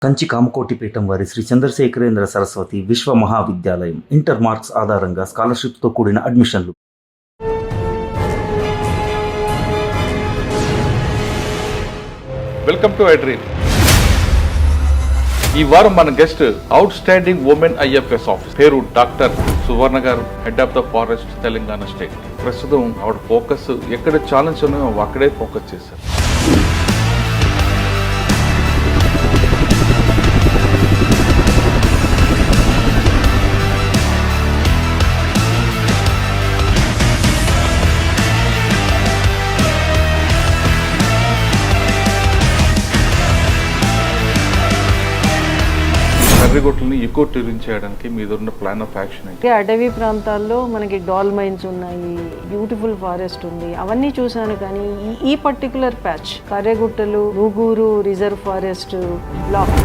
కంచి కామకోటి పీఠం వారి శ్రీ చంద్రశేఖరేంద్ర సరస్వతి విశ్వ మహావిద్యాలయం ఇంటర్ మార్క్స్ ఆధారంగా స్కాలర్షిప్తో కూడిన అడ్మిషన్లు. Welcome to iDream. ఈ వారం మన guest out standing women IFS office, పేరు డాక్టర్ సువర్ణ గారు, head of the forest Telangana state. ప్రస్తుతం ఆవిడ ఫోకస్ ఎక్కడ ఛాలెంజ్ ఉన్నాయో అక్కడే ఫోకస్ చేశారు. కర్రిగొట్లని ఎక్కువ టూరింగ్ చేయడానికి మీదున్న ప్లాన్ ఆఫ్ యాక్షన్ ఏంటి? అటవీ ప్రాంతాల్లో మనకి డాల్ మైన్స్ ఉన్నాయి, బ్యూటిఫుల్ ఫారెస్ట్ ఉంది, అవన్నీ చూశాను. కానీ ఈ పర్టికులర్ ప్యాచ్ కర్రెగుట్టలు, నూగూరు రిజర్వ్ ఫారెస్ట్ బ్లాక్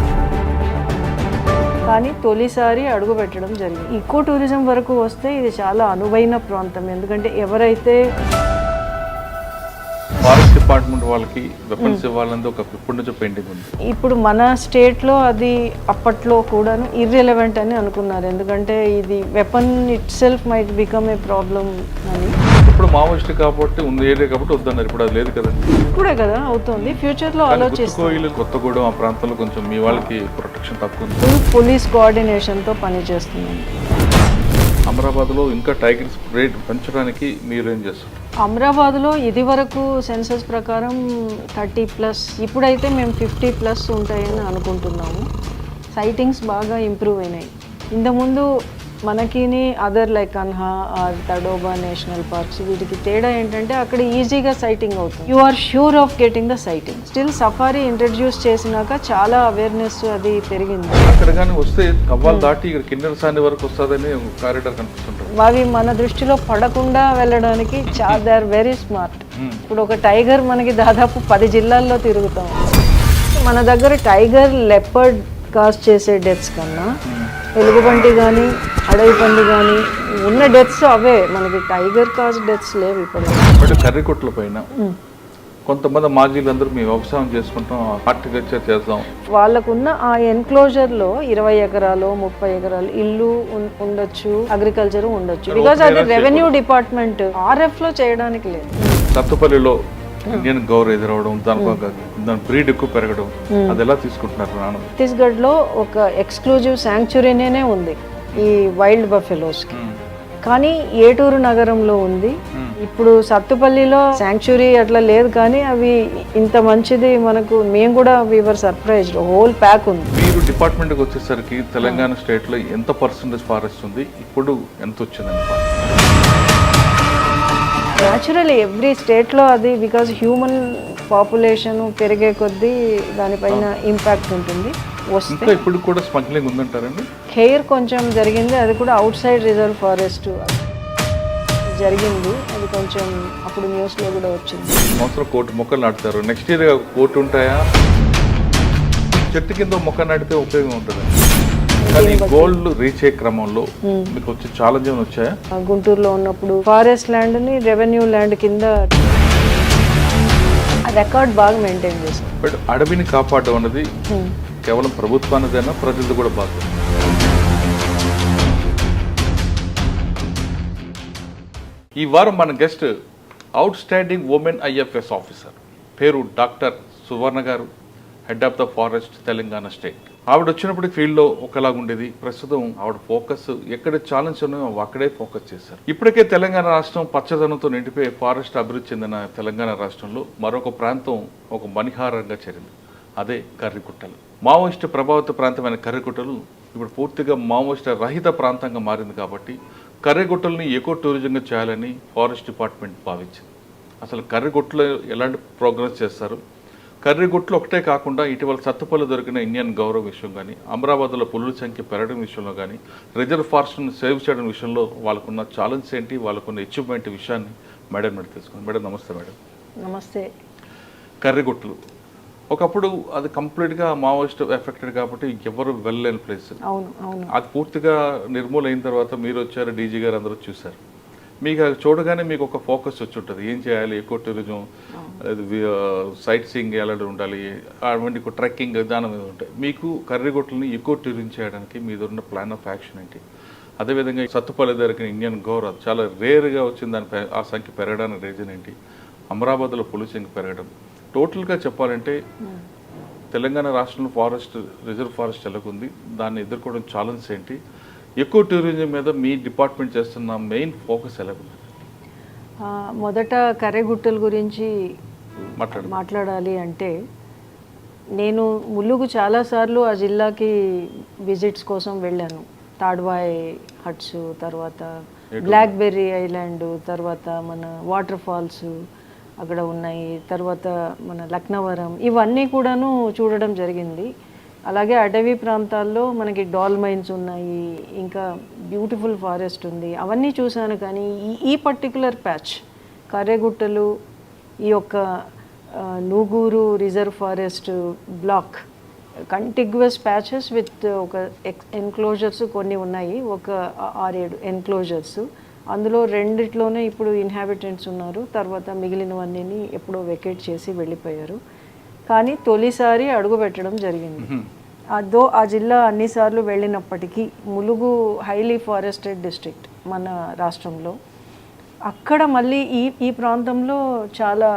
కానీ తొలిసారి అడుగు పెట్టడం జరిగింది. ఈకో టూరిజం వరకు వస్తే ఇది చాలా అనువైన ప్రాంతం. ఎందుకంటే ఎవరైతే ఫారెస్ట్ డిపార్ట్మెంట్ వాళ్ళకి వెపన్స్ ఇవ్వాలని ఒక ఇప్పటి నుంచో పెండింగ్ ఉంది. ఇప్పుడు మన స్టేట్లో అది అప్పట్లో కూడాను ఇర్రెలవెంట్ అని అనుకున్నారు. ఎందుకంటే ఇది weapon it self might become a problem అని. ఇప్పుడు మావోయిస్ట్ కాబట్టి ఉంది ఏరియా కాబట్టి వద్దన్నారు. ఇప్పుడు అది లేదు కదండి, ఇప్పుడే కదా అవుతుంది. ఫ్యూచర్ లో ఆలోచిస్తాం. కొత్తగూడెం ఆ ప్రాంతంలో కొంచెం మీ వాళ్ళకి ప్రొటెక్షన్ తక్కువ ఉంది. పోలీస్ కోఆర్డినేషన్ తో పనిచేస్తున్నాం. అమరాబాద్లో ఇంకా టైగర్స్ రేట్ పెంచడానికి మీరేం చేస్తారు? అమరాబాద్లో ఇది వరకు సెన్సస్ ప్రకారం 30+, ఇప్పుడైతే మేము 50+ ఉంటాయని అనుకుంటున్నాము. సైటింగ్స్ బాగా ఇంప్రూవ్ అయినాయి. ఇంతకుముందు మనకిని other like Kanha or Tadoba national parks వీటికి తేడా ఏంటంటే అక్కడ ఈజీగా సైటింగ్ అవుతుంది. You are sure of getting the sighting. Still safari introduce చేసినాక చాలా అవేర్నెస్ అది పెరిగింది. అక్కడ కానీ వస్తే కవ్వాలు దాటి ఇక్కడ కిన్నెరసాని వరకు వస్తుందని కారిడార్ కనిపిస్తుంటారు. అవి మన దృష్టిలో పడకుండా వెళ్ళడానికి దే ఆర్ వెరీ స్మార్ట్. ఇప్పుడు ఒక టైగర్ మనకి దాదాపు 10 జిల్లాల్లో తిరుగుతాం. మన దగ్గర టైగర్, లెపర్డ్ కాజ్ చేసే డెత్స్ కన్నా ఎలుగుబంటి కానీ అడవి పంది కానీ ఉన్న డెత్స్ అవే. మనకి టైగర్ కాజ్ డెత్స్ లేవు ఇప్పుడు. కర్రికొట్ల పైన కొంతమంది మాజీలందరూ మేము వ్యవసాయం చేసుకుంటాం, హార్టికల్చర్ చేస్తాం. వాళ్ళకున్న ఆ ఎన్క్లోజర్లో 20 ఎకరాలు 30 ఎకరాలు ఇల్లు ఉండొచ్చు, అగ్రికల్చర్ ఉండొచ్చు. బికాజ్ అది రెవెన్యూ డిపార్ట్మెంట్ RF లో చేయడానికి లేదు. సత్తుపల్లిలో ఇండియన్ గౌర్ ఎదురవడం, దాని బ్రీడ్ ఎక్కువ పెరగడం, అది ఎలా తీసుకుంటున్నారు నాన్న? ఛత్తీస్గఢ్ లో ఒక ఎక్స్క్లూజివ్ శాంక్చురీనే ఉంది ఈ వైల్డ్ బఫెలోస్ కి. కానీ ఏటూరు నగరంలో ఉంది. ఇప్పుడు సత్తుపల్లిలో శాంక్చురీ అట్లా లేదు. కానీ అవి ఇంత మంచిది మనకు, మేము కూడా వీవర్ సర్ప్రైజ్డ్. హోల్ ప్యాక్ ఉంది. మీరు డిపార్ట్మెంట్కి వచ్చేసరికి తెలంగాణ స్టేట్ లో ఎంత పర్సెంటేజ్ ఫారెస్ట్ ఉంది, ఇప్పుడు ఎంత వచ్చిందండి? న్యాచురల్లీ ఎవ్రీ స్టేట్లో అది, బికాజ్ హ్యూమన్ పాపులేషన్ పెరిగే కొద్దీ దానిపైన ఇంపాక్ట్ ఉంటుంది. వస్తే ఇప్పుడు కూడా స్మగ్లింగ్ ఉందంటారండి? హెయిర్ కొంచెం జరిగింది, అది కూడా అవుట్ సైడ్ రిజర్వ్ ఫారెస్ట్ జరిగింది. అది కొంచెం అప్పుడు న్యూస్లో కూడా వచ్చింది. సంవత్సరం 1 కోటి మొక్కలు నాటుతారు, నెక్స్ట్ ఇయర్ 1 కోటి ఉంటాయా? చెట్టు కింద మొక్క నాటితే ఉపయోగం ఉంటుంది. కానీ గోల్డ్ రీచ్ అయ్యే క్రమంలో మీకు వచ్చే ఛాలెంజ్ ఏమైనా వచ్చాయా? గుంటూరులో ఉన్నప్పుడు ఫారెస్ట్ ల్యాండ్ ని రెవెన్యూ ల్యాండ్ కింద రికార్డ్ బాగా మెయింటైన్ చేశారు. బట్ అడవిని కాపాడడం అనేది కేవలం ప్రభుత్వానిదైనా ప్రజలది కూడా బాధ్యత. ఈ వారం మన guest out standing women IFS officer, పేరు డాక్టర్ సువర్ణ గారు, head of the forest Telangana state. ఆవిడ వచ్చినప్పుడు ఫీల్డ్లో ఒకలాగా ఉండేది. ప్రస్తుతం ఆవిడ ఫోకస్ ఎక్కడ ఛాలెంజ్ ఉన్నాయో అక్కడే ఫోకస్ చేశారు. ఇప్పటికే తెలంగాణ రాష్ట్రం పచ్చదనంతో నిండిపోయి ఫారెస్ట్ అభివృద్ధి చెందిన తెలంగాణ రాష్ట్రంలో మరొక ప్రాంతం ఒక మణిహారంగా చేరింది. అదే కర్రిగుట్టలు. మావోయిస్టు ప్రభావిత ప్రాంతమైన కర్రిగుట్టలు ఇప్పుడు పూర్తిగా మావోయిస్టు రహిత ప్రాంతంగా మారింది. కాబట్టి కర్రిగుట్టల్ని ఎకో టూరిజంగా చేయాలని ఫారెస్ట్ డిపార్ట్మెంట్ భావించింది. అసలు కర్రిగుట్టలో ఎలాంటి ప్రోగ్రామ్స్ చేస్తారు? కర్రిగుట్లు ఒకటే కాకుండా ఇటీవల సత్తుపల్లి దొరికిన ఇండియన్ గౌరవ విషయం కానీ, అమరాబాద్లో పులుల సంఖ్య పెరగడం విషయంలో కానీ, రిజర్వ్ ఫారెస్ట్ని సేవ్ చేయడం విషయంలో వాళ్ళకున్న ఛాలెంజ్ ఏంటి, వాళ్ళకున్న అచీవ్మెంట్ విషయాన్ని మేడం తెలుసుకుంది. మేడం నమస్తే. మేడం నమస్తే. కర్రిగుట్లు ఒకప్పుడు అది కంప్లీట్గా మావోయిస్ట్ ఎఫెక్టెడ్ కాబట్టి ఎవరు వెళ్ళలేని ప్లేస్. అవును అవును. అది పూర్తిగా నిర్మూలన అయిన తర్వాత మీరు వచ్చారు, డీజీ గారు అందరూ చూశారు. మీకు అది చూడగానే మీకు ఒక ఫోకస్ వచ్చి ఉంటుంది, ఏం చేయాలి, ఎకో టూరిజం, సైట్ సీయింగ్ ఎలా ఉండాలి, అవన్నీ ట్రెక్కింగ్ దాని మీద ఉంటాయి. మీకు కర్రిగుట్టలని ఎకో టూరిజం చేయడానికి మీద ఉన్న ప్లాన్ ఆఫ్ యాక్షన్ ఏంటి? అదేవిధంగా సత్తుపల్లి దగ్గర ఇండియన్ గౌర్ చాలా రేర్గా వచ్చింది, దాని ఆ సంఖ్య పెరగడానికి రీజన్ ఏంటి? అమరావతిలో పోలీసింగ్ పెరగడం. టోటల్గా చెప్పాలంటే తెలంగాణ రాష్ట్రంలో ఫారెస్ట్, రిజర్వ్ ఫారెస్ట్ ఎలాగుంది, దాన్ని ఎదుర్కోవడం ఛాలెంజ్ ఏంటి? ఎకో టూరిజం మీద మీ డిపార్ట్మెంట్ చేస్తున్న మెయిన్ ఫోకస్ ఎలాగుంది? మొదట కర్రెగుట్టల గురించి మాట్లాడాలి అంటే, నేను ములుగు చాలాసార్లు ఆ జిల్లాకి విజిట్స్ కోసం వెళ్ళాను. తాడ్వాయ్ హట్స్, తర్వాత బ్లాక్బెర్రీ ఐలాండ్, తర్వాత మన వాటర్ ఫాల్స్ అక్కడ ఉన్నాయి, తర్వాత మన లక్నవరం, ఇవన్నీ కూడాను చూడడం జరిగింది. అలాగే అటవీ ప్రాంతాల్లో మనకి డాల్మైన్స్ ఉన్నాయి, ఇంకా బ్యూటిఫుల్ ఫారెస్ట్ ఉంది, అవన్నీ చూశాను. కానీ ఈ పర్టికులర్ ప్యాచ్ కర్రెగుట్టలు, ఈ యొక్క Nuguru reserve forest block, contiguous patches with ఒక ఎన్క్లోజర్స్ కొన్ని ఉన్నాయి, ఒక 6-7 ఎన్క్లోజర్స్. అందులో రెండిట్లోనే ఇప్పుడు ఇన్హాబిటెంట్స్ ఉన్నారు, తర్వాత మిగిలినవన్నీ ఎప్పుడో వెకేట్ చేసి వెళ్ళిపోయారు. కానీ తొలిసారి అడుగు పెట్టడం జరిగింది. ఆ జిల్లా అన్నిసార్లు వెళ్ళినప్పటికీ ములుగు హైలీ ఫారెస్టెడ్ డిస్ట్రిక్ట్ మన రాష్ట్రంలో. అక్కడ మళ్ళీ ఈ ప్రాంతంలో చాలా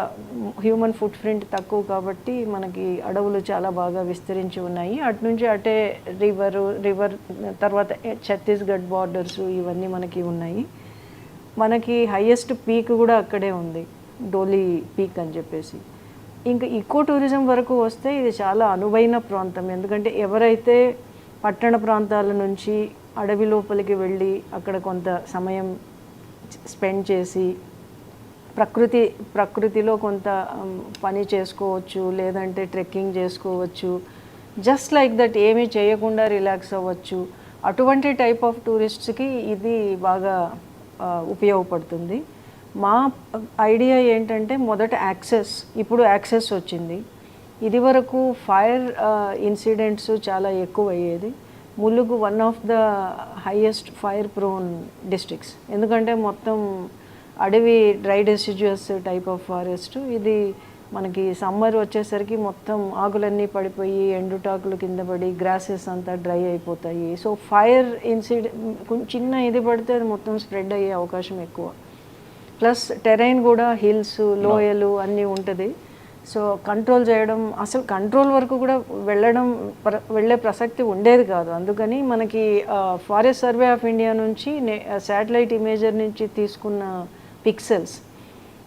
హ్యూమన్ ఫుట్ ప్రింట్ తక్కువ కాబట్టి మనకి అడవులు చాలా బాగా విస్తరించి ఉన్నాయి. అటు నుంచి అటే రివర్ తర్వాత ఛత్తీస్గఢ్ బార్డర్స్ ఇవన్నీ మనకి ఉన్నాయి. మనకి హైయెస్ట్ పీక్ కూడా అక్కడే ఉంది, డోలీ పీక్ అని చెప్పేసి. ఇంకా ఈకో టూరిజం వరకు వస్తే ఇది చాలా అనువైన ప్రాంతం. ఎందుకంటే ఎవరైతే పట్టణ ప్రాంతాల నుంచి అడవి లోపలికి వెళ్ళి అక్కడ కొంత సమయం స్పెండ్ చేసి ప్రకృతిలో కొంత పని చేసుకోవచ్చు, లేదంటే ట్రెక్కింగ్ చేసుకోవచ్చు, జస్ట్ లైక్ దట్ ఏమీ చేయకుండా రిలాక్స్ అవ్వచ్చు, అటువంటి టైప్ ఆఫ్ టూరిస్ట్స్కి ఇది బాగా ఉపయోగపడుతుంది. మా ఐడియా ఏంటంటే మొదట యాక్సెస్, ఇప్పుడు యాక్సెస్ వచ్చింది. ఇది వరకు ఫైర్ ఇన్సిడెంట్స్ చాలా ఎక్కువ అయ్యేది. Mulugu one of the highest fire prone districts, ఎందుకంటే మొత్తం అడవి dry deciduous type of forest. ఇది మనకి సమ్మర్ వచ్చేసరికి మొత్తం ఆకులన్నీ పడిపోయి ఎండుటాకులు కింద పడి గ్రాసెస్ అంతా డ్రై అయిపోతాయి. సో ఫైర్ ఇన్సిడెంట్ చిన్న ఇది పడితే అది మొత్తం స్ప్రెడ్ అయ్యే అవకాశం ఎక్కువ. ప్లస్ టెరైన్ కూడా హిల్స్, లోయలు అన్నీ ఉంటుంది. సో కంట్రోల్ చేయడం, అసలు కంట్రోల్ వరకు కూడా వెళ్ళే ప్రసక్తి ఉండేది కాదు. అందుకని మనకి ఫారెస్ట్ సర్వే ఆఫ్ ఇండియా నుంచి శాటిలైట్ ఇమేజర్ నుంచి తీసుకున్న పిక్సెల్స్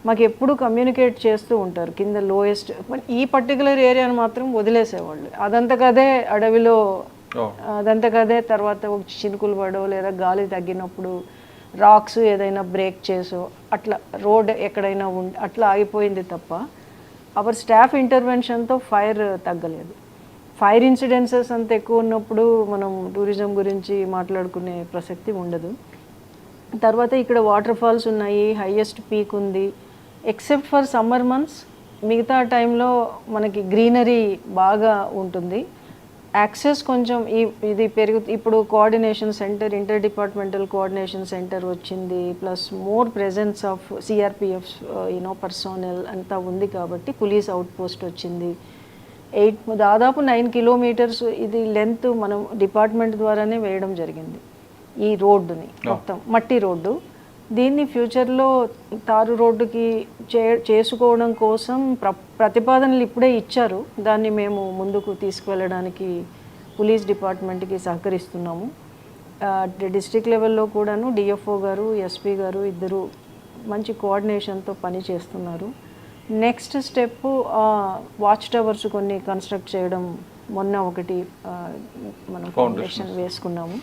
మాకు ఎప్పుడు కమ్యూనికేట్ చేస్తూ ఉంటారు. కింద లోయెస్ట్ ఈ పర్టికులర్ ఏరియాను మాత్రం వదిలేసేవాళ్ళు, అదంతకదే అడవిలో అదంతకదే తర్వాత ఒక చినుకులు పడో లేదా గాలి తగ్గినప్పుడు రాక్స్ ఏదైనా బ్రేక్ చేసో అట్లా రోడ్ ఎక్కడైనా అట్లా ఆగిపోయింది తప్ప అవర్ స్టాఫ్ ఇంటర్వెన్షన్తో ఫైర్ తగ్గలేదు. ఫైర్ ఇన్సిడెన్సెస్ అంత ఎక్కువ ఉన్నప్పుడు మనం టూరిజం గురించి మాట్లాడుకునే ప్రసక్తి ఉండదు. తర్వాత ఇక్కడ వాటర్ ఫాల్స్ ఉన్నాయి, హైయెస్ట్ పీక్ ఉంది. ఎక్సెప్ట్ ఫర్ సమ్మర్ మంత్స్ మిగతా టైంలో మనకి గ్రీనరీ బాగా ఉంటుంది. యాక్సెస్ కొంచెం ఇది ఇప్పుడు coordination centre, interdepartmental coordination centre వచ్చింది, plus more presence of CRPF personnel అంతా ఉంది కాబట్టి పోలీస్ అవుట్ పోస్ట్ వచ్చింది. దాదాపు 9 కిలోమీటర్స్ ఇది లెంత్ మనం డిపార్ట్మెంట్ ద్వారానే వేయడం జరిగింది. ఈ రోడ్డుని మొత్తం మట్టి రోడ్డు, దీన్ని ఫ్యూచర్లో తారు రోడ్డుకి చేసుకోవడం కోసం ప్రతిపాదనలు ఇప్పుడే ఇచ్చారు. దాన్ని మేము ముందుకు తీసుకువెళ్ళడానికి పోలీస్ డిపార్ట్మెంట్కి సహకరిస్తున్నాము. డిస్ట్రిక్ట్ లెవెల్లో కూడాను డిఎఫ్ఓ గారు, ఎస్పీ గారు ఇద్దరు మంచి కోఆర్డినేషన్తో పని చేస్తున్నారు. నెక్స్ట్ స్టెప్ వాచ్ టవర్స్ కొన్ని కన్స్ట్రక్ట్ చేయడం, మొన్న ఒకటి మనం ఫౌండేషన్ వేసుకున్నాము.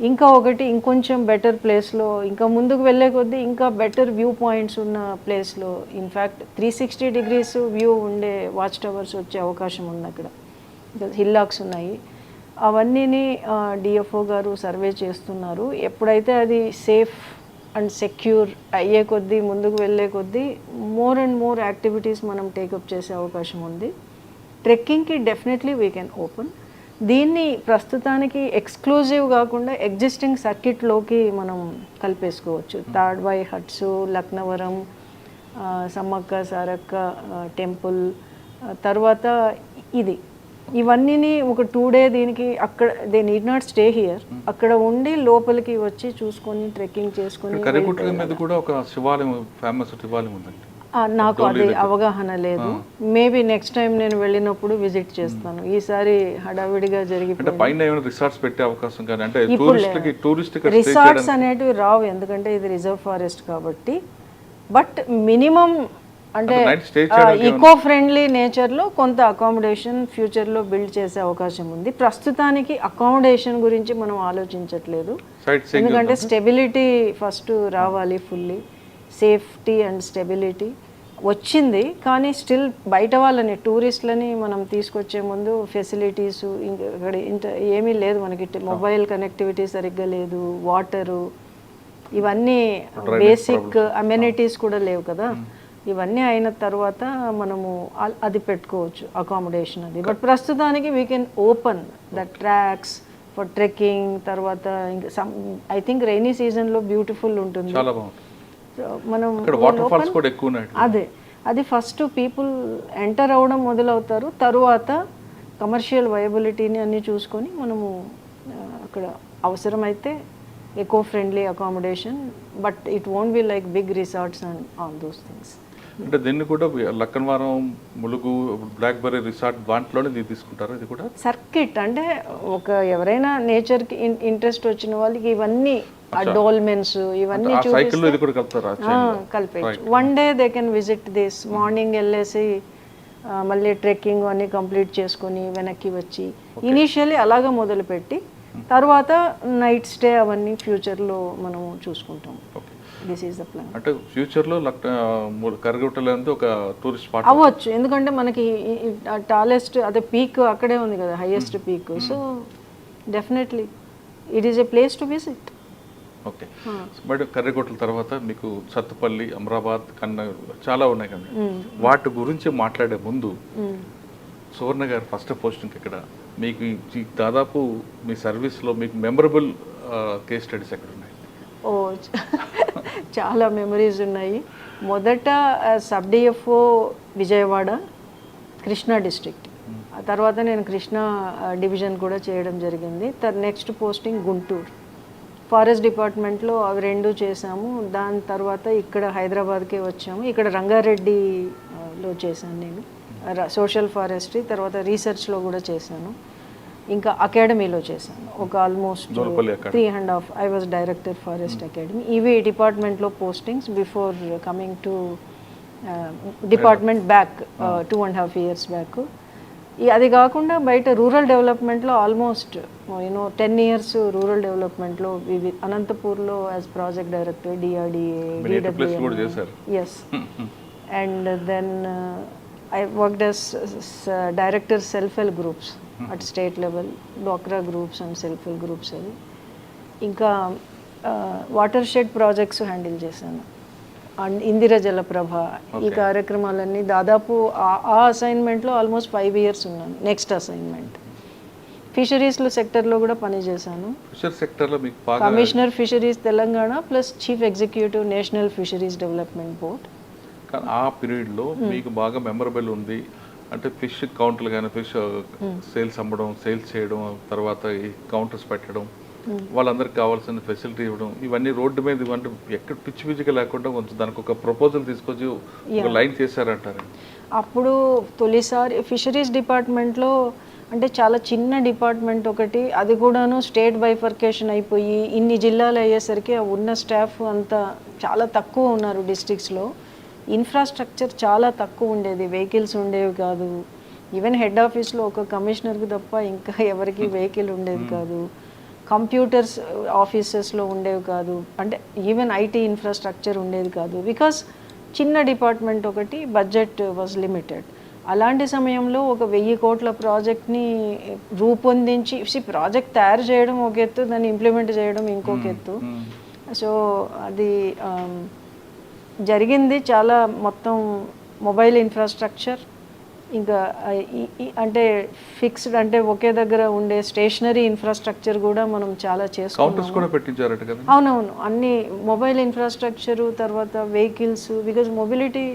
ఇంకా ఒకటి ఇంకొంచెం బెటర్ ప్లేస్లో, ఇంకా ముందుకు వెళ్ళే కొద్దీ ఇంకా బెటర్ వ్యూ పాయింట్స్ ఉన్న ప్లేస్లో, ఇన్ఫ్యాక్ట్ 360 degrees వ్యూ ఉండే వాచ్ టవర్స్ వచ్చే అవకాశం ఉంది. అక్కడ హిల్లాక్స్ ఉన్నాయి, అవన్నీని డిఎఫ్ఓ గారు సర్వే చేస్తున్నారు. ఎప్పుడైతే అది సేఫ్ అండ్ సెక్యూర్ అయ్యే కొద్దీ, ముందుకు వెళ్ళే కొద్దీ మోర్ అండ్ మోర్ యాక్టివిటీస్ మనం టేకప్ చేసే అవకాశం ఉంది. ట్రెక్కింగ్కి డెఫినెట్లీ వీ కెన్ ఓపెన్. దీన్ని ప్రస్తుతానికి ఎక్స్క్లూజివ్ కాకుండా ఎగ్జిస్టింగ్ సర్కిట్లోకి మనం కలిపేసుకోవచ్చు. తాడ్వాయి హట్స్, లక్నవరం, సమ్మక్క సారక్క టెంపుల్, తర్వాత ఇవన్నీ ఒక 2 డే దీనికి అక్కడ they need not stay here, అక్కడ ఉండి లోపలికి వచ్చి చూసుకొని ట్రెక్కింగ్ చేసుకొని. కరిగుట్ల మీద కూడా ఒక శివాలయం, ఫేమస్ శివాలయం ఉందండి. నాకు అది అవగాహన లేదు. మేబీ నెక్స్ట్ టైం నేను వెళ్ళినప్పుడు విజిట్ చేస్తాను. ఈసారి హడావిడిగా జరిగిపోయింది. రిసార్ట్స్ పెట్టే అవకాశం కానీ అంటే రిసార్ట్స్ అనేటివి రావు, ఎందుకంటే ఇది రిజర్వ్ ఫారెస్ట్ కాబట్టి. బట్ మినిమం అంటే ఈకో ఫ్రెండ్లీ నేచర్లో కొంత అకామిడేషన్ ఫ్యూచర్లో బిల్డ్ చేసే అవకాశం ఉంది. ప్రస్తుతానికి అకామిడేషన్ గురించి మనం ఆలోచించట్లేదు, ఎందుకంటే స్టెబిలిటీ ఫస్ట్ రావాలి. ఫుల్లీ సేఫ్టీ అండ్ స్టెబిలిటీ వచ్చింది, కానీ స్టిల్ బయట వాళ్ళని టూరిస్ట్లని మనం తీసుకొచ్చే ముందు ఫెసిలిటీస్ ఇక్కడ ఏమీ లేదు మనకి. మొబైల్ కనెక్టివిటీ సరిగ్గా లేదు, వాటరు, ఇవన్నీ బేసిక్ అమ్యూనిటీస్ కూడా లేవు కదా. ఇవన్నీ అయిన తర్వాత మనము అది పెట్టుకోవచ్చు అకామిడేషన్ అది. బట్ ప్రస్తుతానికి we can open the tracks for trekking. తర్వాత ఇంకా ఐ థింక్ రైనీ సీజన్లో బ్యూటిఫుల్ ఉంటుంది. మనం అది ఫస్ట్ పీపుల్ ఎంటర్ అవ్వడం మొదలవుతారు, తరువాత కమర్షియల్ వయబిలిటీని అన్నీ చూసుకొని మనము అక్కడ అవసరమైతే eco friendly accommodation, but it won't be like big resorts and all those things. అంటే దీన్ని కూడా లక్కన్వరం, ములుగు, బ్లాక్బెర్రీ రిసార్ట్ వాటిలోనే తీసుకుంటారు. ఇది కూడా సర్కిట్ అంటే ఒక ఎవరైనా నేచర్కి ఇంట్రెస్ట్ వచ్చిన వాళ్ళకి ఇవన్నీ డోల్మెన్స్ ఇవన్నీ కలిపేయచ్చు. 1 day they can visit this. Morning వెళ్ళేసి మళ్ళీ ట్రెక్కింగ్ అన్నీ కంప్లీట్ చేసుకొని వెనక్కి వచ్చి ఇనీషియల్లీ అలాగా మొదలుపెట్టి తర్వాత నైట్ స్టే అవన్నీ ఫ్యూచర్లో మనం చూసుకుంటాం. This is the plan. అంటే ఫ్యూచర్లో కరిగుట్టలో ఒక టూరిస్ట్ స్పాట్ అవ్వచ్చు, ఎందుకంటే మనకి టాలెస్ట్ అదే పీక్ అక్కడే ఉంది కదా, highest peak. So definitely it is a place to visit. Okay. But కర్రిగుట్టల తర్వాత మీకు సత్తుపల్లి, అమరాబాద్, కన్నా చాలా ఉన్నాయి కదా. వాటి గురించి మాట్లాడే ముందు సువర్ణ గారు ఫస్ట్ పోస్టింగ్ ఇక్కడ మీకు దాదాపు మీ సర్వీస్లో మీకు మెమరబుల్ కేస్ స్టడీస్ ఎక్కడ ఉన్నాయి? ఓ చాలా మెమరీస్ ఉన్నాయి. మొదట sub DFO Vijayawada, Krishna district. ఆ తర్వాత నేను కృష్ణా డివిజన్ కూడా చేయడం జరిగింది. నెక్స్ట్ పోస్టింగ్ గుంటూరు ఫారెస్ట్ డిపార్ట్మెంట్లో, అవి 2 చేశాము. దాని తర్వాత ఇక్కడ హైదరాబాద్కే వచ్చాము. ఇక్కడ రంగారెడ్డిలో చేశాను నేను సోషల్ ఫారెస్ట్రీ, తర్వాత రీసెర్చ్లో కూడా చేశాను. ఇంకా అకాడమీలో చేశాను ఒక almost 3.5. I was director forest academy. ఇవి డిపార్ట్మెంట్లో postings before coming to department back 2.5 years back. అది కాకుండా బయట రూరల్ డెవలప్మెంట్లో ఆల్మోస్ట్ 10 years రూరల్ డెవలప్మెంట్లో అనంతపూర్లో as project director, DRDA, yes. And then I worked as director self-help groups at state level, Dwakra groups and self-help groups. ఇంకా water shed projects handle చేశాను. And Indira Jalaprabha, ఈ కార్యక్రమాలన్నీ దాదాపు ఆ అసైన్మెంట్లో ఆల్మోస్ట్ 5 years ఉన్నాను. Next assignment ఫిషరీస్లో సెక్టర్లో కూడా పనిచేశాను. Commissioner fisheries Telangana plus chief executive national fisheries development board. కానీ ఆ పీరియడ్లో మీకు బాగా మెమరబుల్ ఉంది అంటే ఫిష్ కౌంటర్లు కానీ, ఫిష్ సేల్స్ అమ్మడం, సేల్స్ చేయడం, తర్వాత ఈ కౌంటర్స్ పెట్టడం, వాళ్ళందరికి కావాల్సిన ఫెసిలిటీ ఇవ్వడం, ఇవన్నీ రోడ్డు మీద ఇవ్వండి ఎక్కడ పిచ్చి పిచ్చిగా లేకుండా కొంచెం దానికి ఒక ప్రపోజల్ తీసుకొచ్చి ఒక లైన్ చేశారంటారు. అప్పుడు తొలిసారి ఫిషరీస్ డిపార్ట్మెంట్లో అంటే చాలా చిన్న డిపార్ట్మెంట్ ఒకటి, అది కూడాను స్టేట్ బైఫర్కేషన్ అయిపోయి ఇన్ని జిల్లాలు అయ్యేసరికి ఉన్న స్టాఫ్ అంతా చాలా తక్కువ ఉన్నారు డిస్ట్రిక్ట్స్లో. ఇన్ఫ్రాస్ట్రక్చర్ చాలా తక్కువ ఉండేది, వెహికల్స్ ఉండేవి కాదు. ఈవెన్ హెడ్ ఆఫీస్లో ఒక కమిషనర్కి తప్ప ఇంకా ఎవరికి వెహికల్ ఉండేది కాదు. కంప్యూటర్స్ ఆఫీసెస్లో ఉండేవి కాదు, అంటే ఈవెన్ ఐటీ ఇన్ఫ్రాస్ట్రక్చర్ ఉండేది కాదు. బికాస్ చిన్న డిపార్ట్మెంట్ ఒకటి, బడ్జెట్ వాజ్ లిమిటెడ్. అలాంటి సమయంలో ఒక 1000 కోట్ల ప్రాజెక్ట్ని రూపొందించి ప్రాజెక్ట్ తయారు చేయడం ఒక ఎత్తు, దాన్ని ఇంప్లిమెంట్ చేయడం ఇంకొక ఎత్తు. సో అది జరిగింది. చాలా మొత్తం మొబైల్ ఇన్ఫ్రాస్ట్రక్చర్, ఇంకా అంటే ఫిక్స్డ్ అంటే ఒకే దగ్గర ఉండే స్టేషనరీ ఇన్ఫ్రాస్ట్రక్చర్ కూడా మనం చాలా కౌంటర్స్ చేసుకున్నాము. కూడా పెట్టించారట కదా. అవునవును, అన్ని మొబైల్ ఇన్ఫ్రాస్ట్రక్చరు, తర్వాత వెహికల్స్, బికాజ్ మొబిలిటీ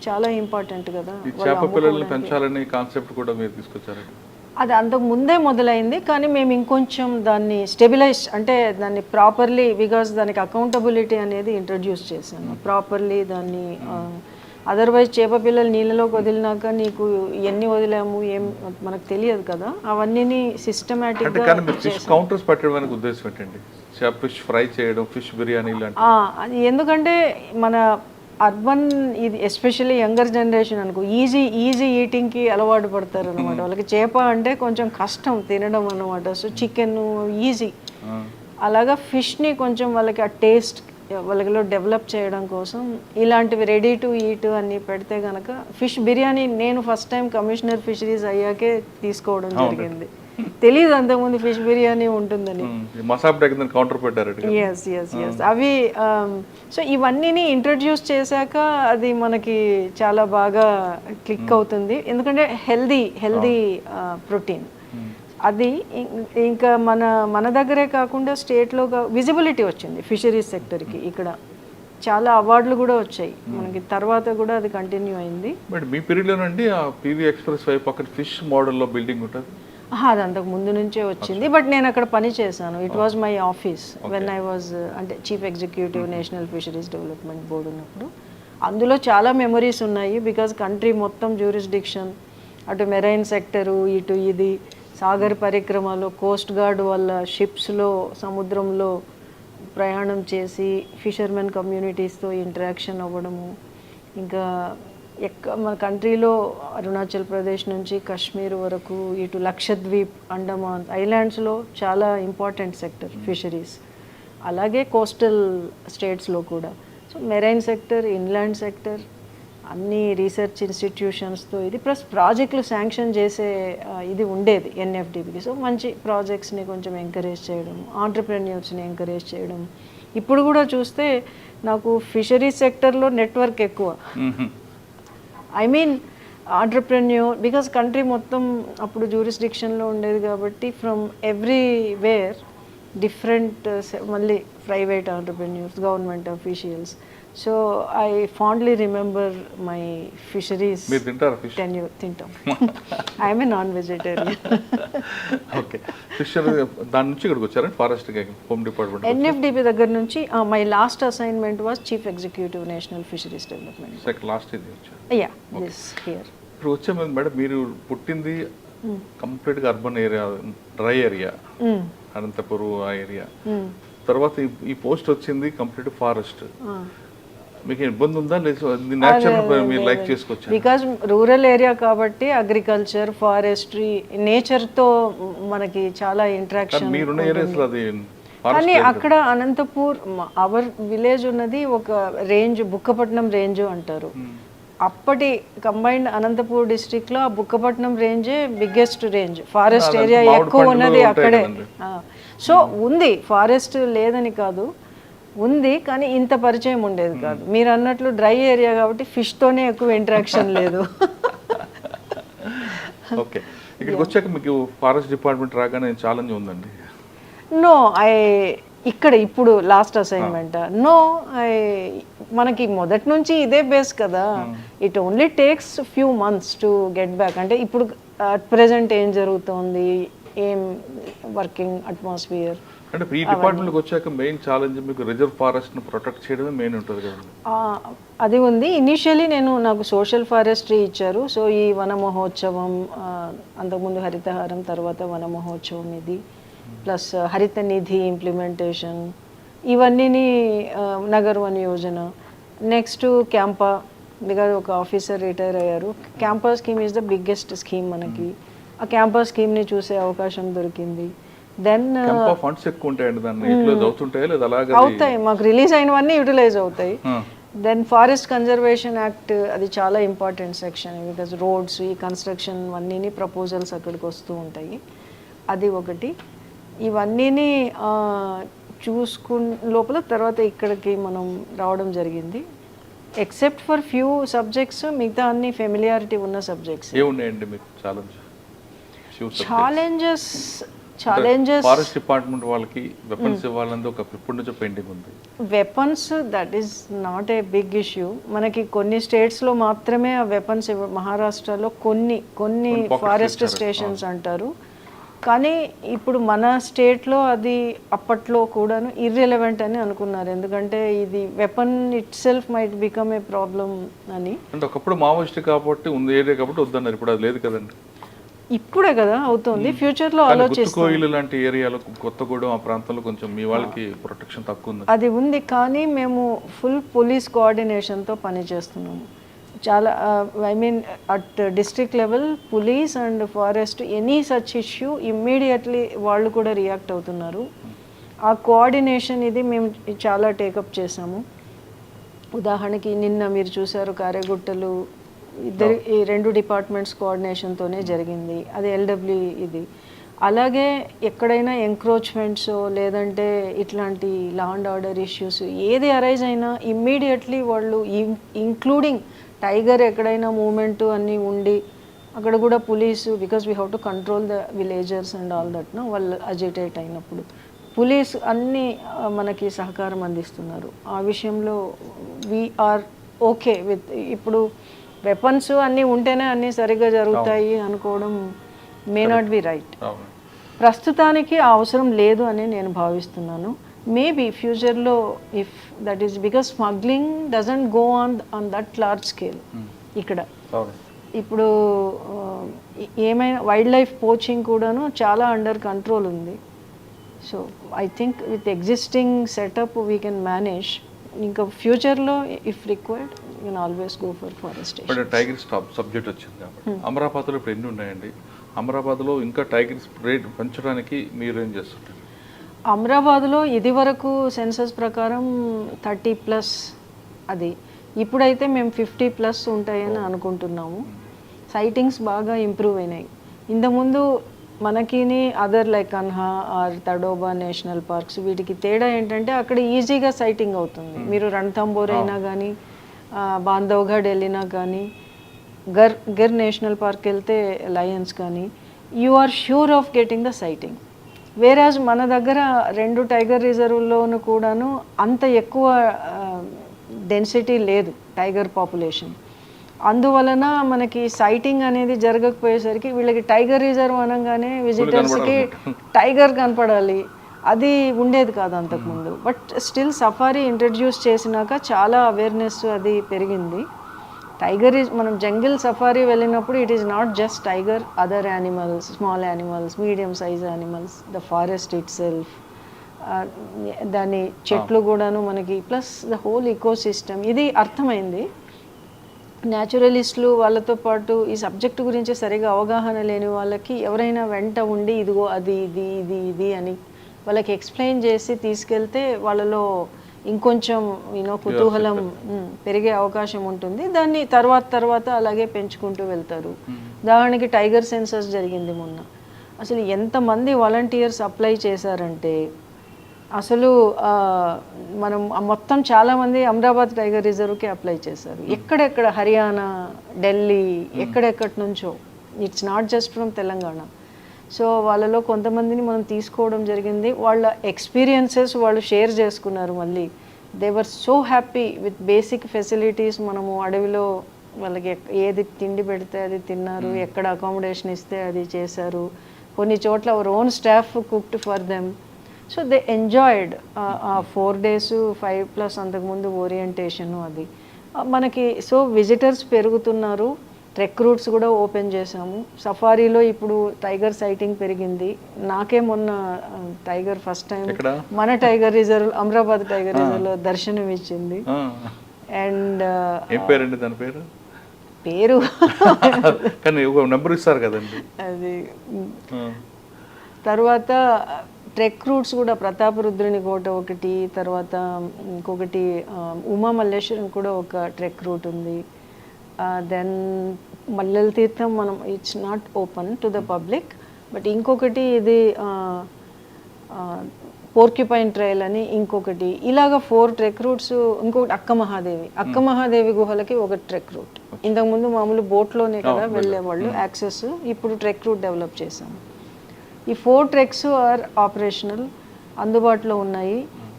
చాలా ఇంపార్టెంట్ కదా. ఈ చేప పిల్లల్ని పెంచాలనే కాన్సెప్ట్ కూడా మీరు తీసుకొచ్చారట. అది అంతకు ముందే మొదలైంది, కానీ మేము ఇంకొంచెం దాన్ని స్టెబిలైజ్ అంటే దాన్ని ప్రాపర్లీ, బికాజ్ దానికి అకౌంటబిలిటీ అనేది ఇంట్రడ్యూస్ చేశాను ప్రాపర్లీ దాన్ని. అదర్వైజ్ చేప పిల్లలు నీళ్ళలోకి వదిలినాక నీకు ఎన్ని వదిలాము ఏం మనకు తెలియదు కదా, అవన్నీ సిస్టమేటిక్గా. కానీ మీరు ఫిష్ కౌంటర్స్ పెట్టడానికి ఉద్దేశం ఏంటండి? ఫిష్ ఫ్రై చేయడం, ఫిష్ బిర్యానీ లాంటి. అది ఎందుకంటే మన అర్బన్ ఇది ఎస్పెషల్లీ యంగర్ జనరేషన్ అనుకో ఈజీ ఈటింగ్కి అలవాటు పడతారు అనమాట. వాళ్ళకి చేప అంటే కొంచెం కష్టం తినడం అనమాట. సో చికెన్ ఈజీ, అలాగా ఫిష్ని కొంచెం వాళ్ళకి ఆ టేస్ట్ వాళ్ళకిలో డెవలప్ చేయడం కోసం ఇలాంటివి రెడీ టు ఈట్ అన్ని పెడితే కనుక. ఫిష్ బిర్యానీ నేను ఫస్ట్ టైం కమిషనర్ ఫిషరీస్ అయ్యాకే తీసుకోవడం జరిగింది. తెలీదు అంతకుముందు ఫిష్ బిర్యానీ ఉంటుందని. కౌంటర్ పెట్టారు. ఎస్ ఎస్ ఎస్ అవి సో ఇవన్నీ ఇంట్రడ్యూస్ చేశాక అది మనకి చాలా బాగా క్లిక్ అవుతుంది, ఎందుకంటే హెల్దీ ప్రోటీన్ అది. ఇంకా మన దగ్గరే కాకుండా స్టేట్లో విజిబిలిటీ వచ్చింది ఫిషరీస్ సెక్టర్కి. ఇక్కడ చాలా అవార్డులు కూడా వచ్చాయి మనకి, తర్వాత కూడా అది కంటిన్యూ అయింది. బట్ మీ పీరియడ్లోనండి ఆ పీవీ ఎక్స్ప్రెస్ వై పక్కన ఫిష్ మోడల్లో బిల్డింగ్ ఉంటుంది. అది అంతకు ముందు నుంచే వచ్చింది, బట్ నేను అక్కడ పని చేశాను. It was my office when I was అంటే chief executive national fisheries development board ఉన్నప్పుడు. అందులో చాలా మెమరీస్ ఉన్నాయి, బికాజ్ కంట్రీ మొత్తం జ్యూరిస్డిక్షన్, అటు మెరైన్ సెక్టరు, ఇటు ఇది సాగర్ పరిక్రమలో కోస్ట్ గార్డ్ వల్ల షిప్స్లో సముద్రంలో ప్రయాణం చేసి ఫిషర్మెన్ కమ్యూనిటీస్తో ఇంటరాక్షన్ అవ్వడము. ఇంకా మన కంట్రీలో అరుణాచల్ ప్రదేశ్ నుంచి కాశ్మీర్ వరకు, ఇటు లక్షద్వీప్, అండమాన్ ఐలాండ్స్లో చాలా ఇంపార్టెంట్ సెక్టర్ ఫిషరీస్, అలాగే కోస్టల్ స్టేట్స్లో కూడా. So marine sector, inland sector, అన్ని రీసెర్చ్ ఇన్స్టిట్యూషన్స్తో ఇది ప్లస్ ప్రాజెక్టులు శాంక్షన్ చేసే ఇది ఉండేది ఎన్ఎఫ్డిబికి. సో మంచి ప్రాజెక్ట్స్ని కొంచెం ఎంకరేజ్ చేయడం, ఆంటర్ప్రెన్యూర్స్ని ఎంకరేజ్ చేయడం. ఇప్పుడు కూడా చూస్తే నాకు ఫిషరీస్ సెక్టర్లో నెట్వర్క్ ఎక్కువ. I mean entrepreneur, because country మొత్తం అప్పుడు జ్యూరిస్డిక్షన్లో ఉండేది కాబట్టి ఫ్రమ్ ఎవ్రీవేర్ డిఫరెంట్, మళ్ళీ private entrepreneurs, government officials. So I fondly remember my fisheries tenure. తింటాం. I'm a non vegetarian. Okay, fisher దాని నుంచి ఇక్కడికి వచ్చారా ఫారెస్ట్ హోమ్ డిపార్ట్మెంట్? ఎన్ఎఫ్డిబి దగ్గర నుంచి my last assignment was chief executive national fisheries development. Last ఇది వచ్చారు. Yeah this here. ఇప్పుడు వచ్చే మేడం, మీరు పుట్టింది కంప్లీట్గా urban area, dry area, Anantapuram ఆ ఏరియా. తర్వాత ఈ పోస్ట్ వచ్చింది కంప్లీట్ ఫారెస్ట్. మీకు ఇబ్బంది ఉందా? నేచర్ మీరు లైక్ చేసుకోవచ్చు? బికాజ్ రూరల్ ఏరియా కాబట్టి అగ్రికల్చర్, ఫారెస్ట్రీ, నేచర్తో మనకి చాలా ఇంటరాక్షన్. మీరున్న ఏరియాస్లో అది కానీ అక్కడ అనంతపూర్ అవర్ విలేజ్ ఉన్నది ఒక రేంజ్, బుక్కపట్నం రేంజ్ అంటారు. అప్పటి కంబైన్డ్ అనంతపూర్ డిస్ట్రిక్ట్లో ఆ బుక్కపట్నం రేంజే బిగ్గెస్ట్ రేంజ్, ఫారెస్ట్ ఏరియా ఎక్కువ ఉన్నది అక్కడే. సో ఉంది, ఫారెస్ట్ లేదని కాదు, ఉంది, కానీ ఇంత పరిచయం ఉండేది కాదు. మీరు అన్నట్లు డ్రై ఏరియా కాబట్టి ఫిష్తోనే ఎక్కువ ఇంటరాక్షన్ లేదు. ఓకే, ఇక్కడికి వచ్చాక మీకు ఫారెస్ట్ డిపార్ట్మెంట్ రాగానే ఛాలెంజ్ ఉందండి? నో, ఇక్కడ ఇప్పుడు లాస్ట్ అసైన్మెంట్ నో, మనకి మొదటి నుంచి ఇదే బేస్ కదా. It only takes few months to get back. అంటే ఇప్పుడు అట్ ప్రెజెంట్ ఏం జరుగుతోంది, ఏం వర్కింగ్ అట్మాస్ఫియర్. అంటే ఈ డిపార్ట్మెంట్కి వచ్చాక మెయిన్ ఛాలెంజ్ మీకు రిజర్వ్ ఫారెస్ట్ని ప్రొటెక్ట్ చేయడమే మెయిన్ ఉంటుంది కదా? అది ఉంది. ఇనీషియలీ నాకు సోషల్ ఫారెస్ట్రీ ఇచ్చారు. సో ఈ వన మహోత్సవం, అంతకుముందు హరితహారం, తర్వాత వన మహోత్సవం, ఇది ప్లస్ హరిత నిధి ఇంప్లిమెంటేషన్, ఇవన్నీ Nagar one Yojana. Next CAMPA, because ఒక ఆఫీసర్ రిటైర్ అయ్యారు. CAMPA scheme is the biggest scheme మనకి. ఆ క్యాంపా స్కీమ్ని చూసే అవకాశం దొరికింది. దెన్ ఫండ్స్ ఎక్కువ ఉంటాయండి, దాన్ని యూటిలైజ్ అవుతుంటాయి లేదా? అలాగే అవుతాయి, మాకు రిలీజ్ అయినవన్నీ యూటిలైజ్ అవుతాయి. దెన్ ఫారెస్ట్ కన్జర్వేషన్ యాక్ట్, అది చాలా ఇంపార్టెంట్ సెక్షన్, బికాజ్ రోడ్స్, ఈ కన్స్ట్రక్షన్ అన్నీ ప్రపోజల్స్ అక్కడికి వస్తూ ఉంటాయి. అది ఒకటి. ఇవన్నీ చూసుకున్న లోపల తర్వాత ఇక్కడికి మనం రావడం జరిగింది. ఎక్సెప్ట్ ఫర్ ఫ్యూ సబ్జెక్ట్స్ మిగతా అన్ని ఫెమిలియారిటీ ఉన్న సబ్జెక్ట్స్. ఏమున్నాయండి మీకు ఛాలెంజెస్ ఫారెస్ట్ డిపార్ట్మెంట్ వాళ్ళకి వెపన్స్ ఇవ్వాలని ఒక ఇప్పటి నుంచో పెండింగ్ ఉంది. Weapons that is not a big issue. మనకి కొన్ని స్టేట్స్లో మాత్రమే ఆ వెపన్స్ మహారాష్ట్రలో కొన్ని ఫారెస్ట్ స్టేషన్స్ అంటారు. కానీ ఇప్పుడు మన స్టేట్లో అది అప్పట్లో కూడాను ఇర్రెలవెంట్ అని అనుకున్నారు, ఎందుకంటే ఇది weapon it self might become a problem అని. అంటే ఒకప్పుడు మావోయిస్ట్ కాబట్టి ఉంది ఏరియా కాబట్టి వద్దన్నారు, ఇప్పుడు అది లేదు కదండి. ఇప్పుడే కదా అవుతుంది, ఫ్యూచర్లో ఆలోచిస్తాం. కోయిలు లాంటి ఏరియాలో కొత్తగూడెం ఆ ప్రాంతంలో కొంచెం మీ వాళ్ళకి ప్రొటెక్షన్ తక్కువ ఉంది. అది ఉంది, కానీ మేము ఫుల్ పోలీస్ కోఆర్డినేషన్తో పనిచేస్తున్నాము. చాలా I mean at district level police and forest any such issue immediately వాళ్ళు కూడా రియాక్ట్ అవుతున్నారు. ఆ కోఆర్డినేషన్ ఇది మేము చాలా టేకప్ చేసాము. ఉదాహరణకి నిన్న మీరు చూసారు కారేగుట్టలు ఈ 2 డిపార్ట్మెంట్స్ కోఆర్డినేషన్తోనే జరిగింది, అది ఎల్డబ్ల్యూ ఇది. అలాగే ఎక్కడైనా ఎంక్రోచ్మెంట్స్ లేదంటే ఇట్లాంటి లా అండ్ ఆర్డర్ ఇష్యూస్ ఏది అరైజ్ అయినా ఇమ్మీడియట్లీ వాళ్ళు ఇంక్లూడింగ్ టైగర్ ఎక్కడైనా మూమెంట్ అన్నీ ఉండి అక్కడ కూడా police, because we have to control the villagers and all that no, వాళ్ళు అజిటేట్ అయినప్పుడు పోలీస్ అన్నీ మనకి సహకారం అందిస్తున్నారు. ఆ విషయంలో వీఆర్ ఓకే విత్. ఇప్పుడు వెపన్స్ అన్నీ ఉంటేనే అన్నీ సరిగ్గా జరుగుతాయి అనుకోవడం మే నాట్ బి రైట్. ప్రస్తుతానికి ఆ అవసరం లేదు అని నేను భావిస్తున్నాను. మేబీ ఫ్యూచర్లో if that is because smuggling doesn't go on that large scale ఇక్కడ. ఇప్పుడు ఏమైనా వైల్డ్ లైఫ్ పోచింగ్ కూడాను చాలా అండర్ కంట్రోల్ ఉంది. So I think with existing setup we can manage. ఇంకా ఫ్యూచర్లో if required you can always go for forestation. ఇప్పుడు tiger subject వచ్చింది కాబట్టి అమరాబాద్లో ఇప్పుడు ఎన్ని ఉన్నాయండి? అమరాబాద్లో ఇంకా టైగర్స్ రేట్ పెంచడానికి మీరు ఏం చేస్తుంటారు? అమరాబాద్లో ఇది వరకు సెన్సస్ ప్రకారం 30+ అది, ఇప్పుడైతే మేము 50+ ఉంటాయని అనుకుంటున్నాము. సైటింగ్స్ బాగా ఇంప్రూవ్ అయినాయి. ఇంతకుముందు మనకిని other like Kanha or Tadoba national parks వీటికి తేడా ఏంటంటే అక్కడ ఈజీగా సైటింగ్ అవుతుంది. మీరు రణథంబోర్ అయినా కానీ బాంధవ్గఢ్ వెళ్ళినా కానీ గిర్ నేషనల్ పార్క్ వెళ్తే లయన్స్ కానీ you are sure of getting the sighting. Whereas మన దగ్గర 2 టైగర్ రిజర్వ్లోనూ కూడాను అంత ఎక్కువ డెన్సిటీ లేదు టైగర్ పాపులేషన్. అందువలన మనకి సైటింగ్ అనేది జరగకపోయేసరికి వీళ్ళకి టైగర్ రిజర్వ్ అనగానే విజిటర్స్కి టైగర్ కనపడాలి, అది ఉండేది కాదు అంతకుముందు. బట్ స్టిల్ సఫారీ ఇంట్రడ్యూస్ చేసినాక చాలా అవేర్నెస్ అది పెరిగింది. టైగర్ మనం జంగిల్ సఫారీ వెళ్ళినప్పుడు it is not just tiger, other animals, small animals, medium size animals, the forest itself, దాని చెట్లు కూడాను మనకి, plus the whole ecosystem ఇది అర్థమైంది. న్యాచురలిస్టులు వాళ్ళతో పాటు ఈ సబ్జెక్ట్ గురించి సరిగా అవగాహన లేని వాళ్ళకి ఎవరైనా వెంట ఉండి ఇదిగో అది ఇది ఇది ఇది అని వాళ్ళకి ఎక్స్ప్లెయిన్ చేసి తీసుకెళ్తే వాళ్ళలో ఇంకొంచెం కుతూహలం పెరిగే అవకాశం ఉంటుంది. దాన్ని తర్వాత అలాగే పెంచుకుంటూ వెళ్తారు. ఉదాహరణకి టైగర్ సెన్సస్ జరిగింది మొన్న. అసలు ఎంతమంది వాలంటీర్స్ అప్లై చేశారంటే అసలు మనం మొత్తం చాలామంది అమరాబాద్ టైగర్ రిజర్వ్కి అప్లై చేశారు. ఎక్కడెక్కడ హర్యానా, ఢిల్లీ, ఎక్కడెక్కడి నుంచో, it's not just from Telangana. So వాళ్ళలో కొంతమందిని మనం తీసుకోవడం జరిగింది. వాళ్ళ ఎక్స్పీరియన్సెస్ వాళ్ళు షేర్ చేసుకున్నారు. మళ్ళీ they were so happy with basic facilities. మనము అడవిలో వాళ్ళకి ఏది తిండి పెడితే అది తిన్నారు, ఎక్కడ అకామిడేషన్ ఇస్తే అది చేశారు. కొన్ని చోట్ల our own staff cooked for them. So they enjoyed ఆ 4 days 5+ అంతకుముందు ఓరియంటేషను అది మనకి. సో విజిటర్స్ పెరుగుతున్నారు. ట్రెక్ రూట్స్ కూడా ఓపెన్ చేసాము. సఫారీలో ఇప్పుడు టైగర్ సైటింగ్ పెరిగింది. నాకే మొన్న టైగర్ ఫస్ట్ టైం మన టైగర్ రిజర్వ్ అమరాబాద్ టైగర్ రిజర్వ్లో దర్శనం ఇచ్చింది. అండ్ పేరు నెంబర్ ఇస్తారు కదండి అది. తర్వాత ట్రెక్ రూట్స్ కూడా ప్రతాపరుద్రుని కోట ఒకటి, తర్వాత ఇంకొకటి ఉమా మల్లేశ్వరం కూడా ఒక ట్రెక్ రూట్ ఉంది. దెన్ మల్లెల తీర్థం మనం it's not open to the public, but ఇంకొకటి ఇది పోర్క్యుపైన్ ట్రైల్ అని ఇంకొకటి, ఇలాగ 4 ట్రెక్ రూట్స్. ఇంకొకటి అక్క మహాదేవి గుహలకి ఒక ట్రెక్ రూట్. ఇంతకుముందు మామూలు బోట్లోనే కదా వెళ్ళేవాళ్ళు యాక్సెస్, ఇప్పుడు ట్రెక్ రూట్ డెవలప్ చేశాము. ఈ 4 ట్రెక్స్ ఆర్ ఆపరేషనల్, అందుబాటులో ఉన్నాయి.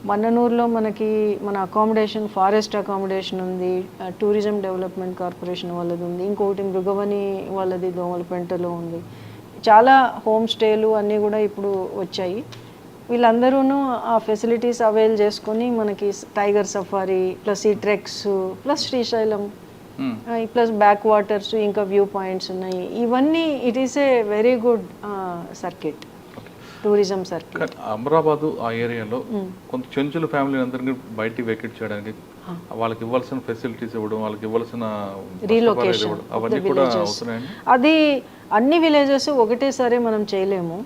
మన్ననూరులో మనకి మన అకామిడేషన్, ఫారెస్ట్ అకామిడేషన్ ఉంది, టూరిజం డెవలప్మెంట్ కార్పొరేషన్ వాళ్ళది ఉంది, ఇంకొకటి మృగవని వాళ్ళది దోమలపెంటలో ఉంది. చాలా హోమ్ స్టేలు అన్నీ కూడా ఇప్పుడు వచ్చాయి. వీళ్ళందరూ ఆ ఫెసిలిటీస్ అవైల్ చేసుకొని మనకి టైగర్ సఫారీ ప్లస్ ఈ treks plus Srisailam plus backwaters ఇంకా వ్యూ పాయింట్స్ ఉన్నాయి. ఇవన్నీ it is a very good circuit, tourism circuit. Amrabad ఆ ఏరియాలో కొంత చెంచుల ఫ్యామిలీ అందరినీ బయటికి వెకేట్ చేయడానికి వాళ్ళకి ఇవ్వాల్సిన ఫెసిలిటీస్ ఇవ్వడం, వాళ్ళకి ఇవ్వాల్సిన రీలొకేషన్ అవన్నీ కూడా అవుతున్నాయండి. అది అన్ని విలేజెస్ ఒకటేసారి మనం చేయలేము,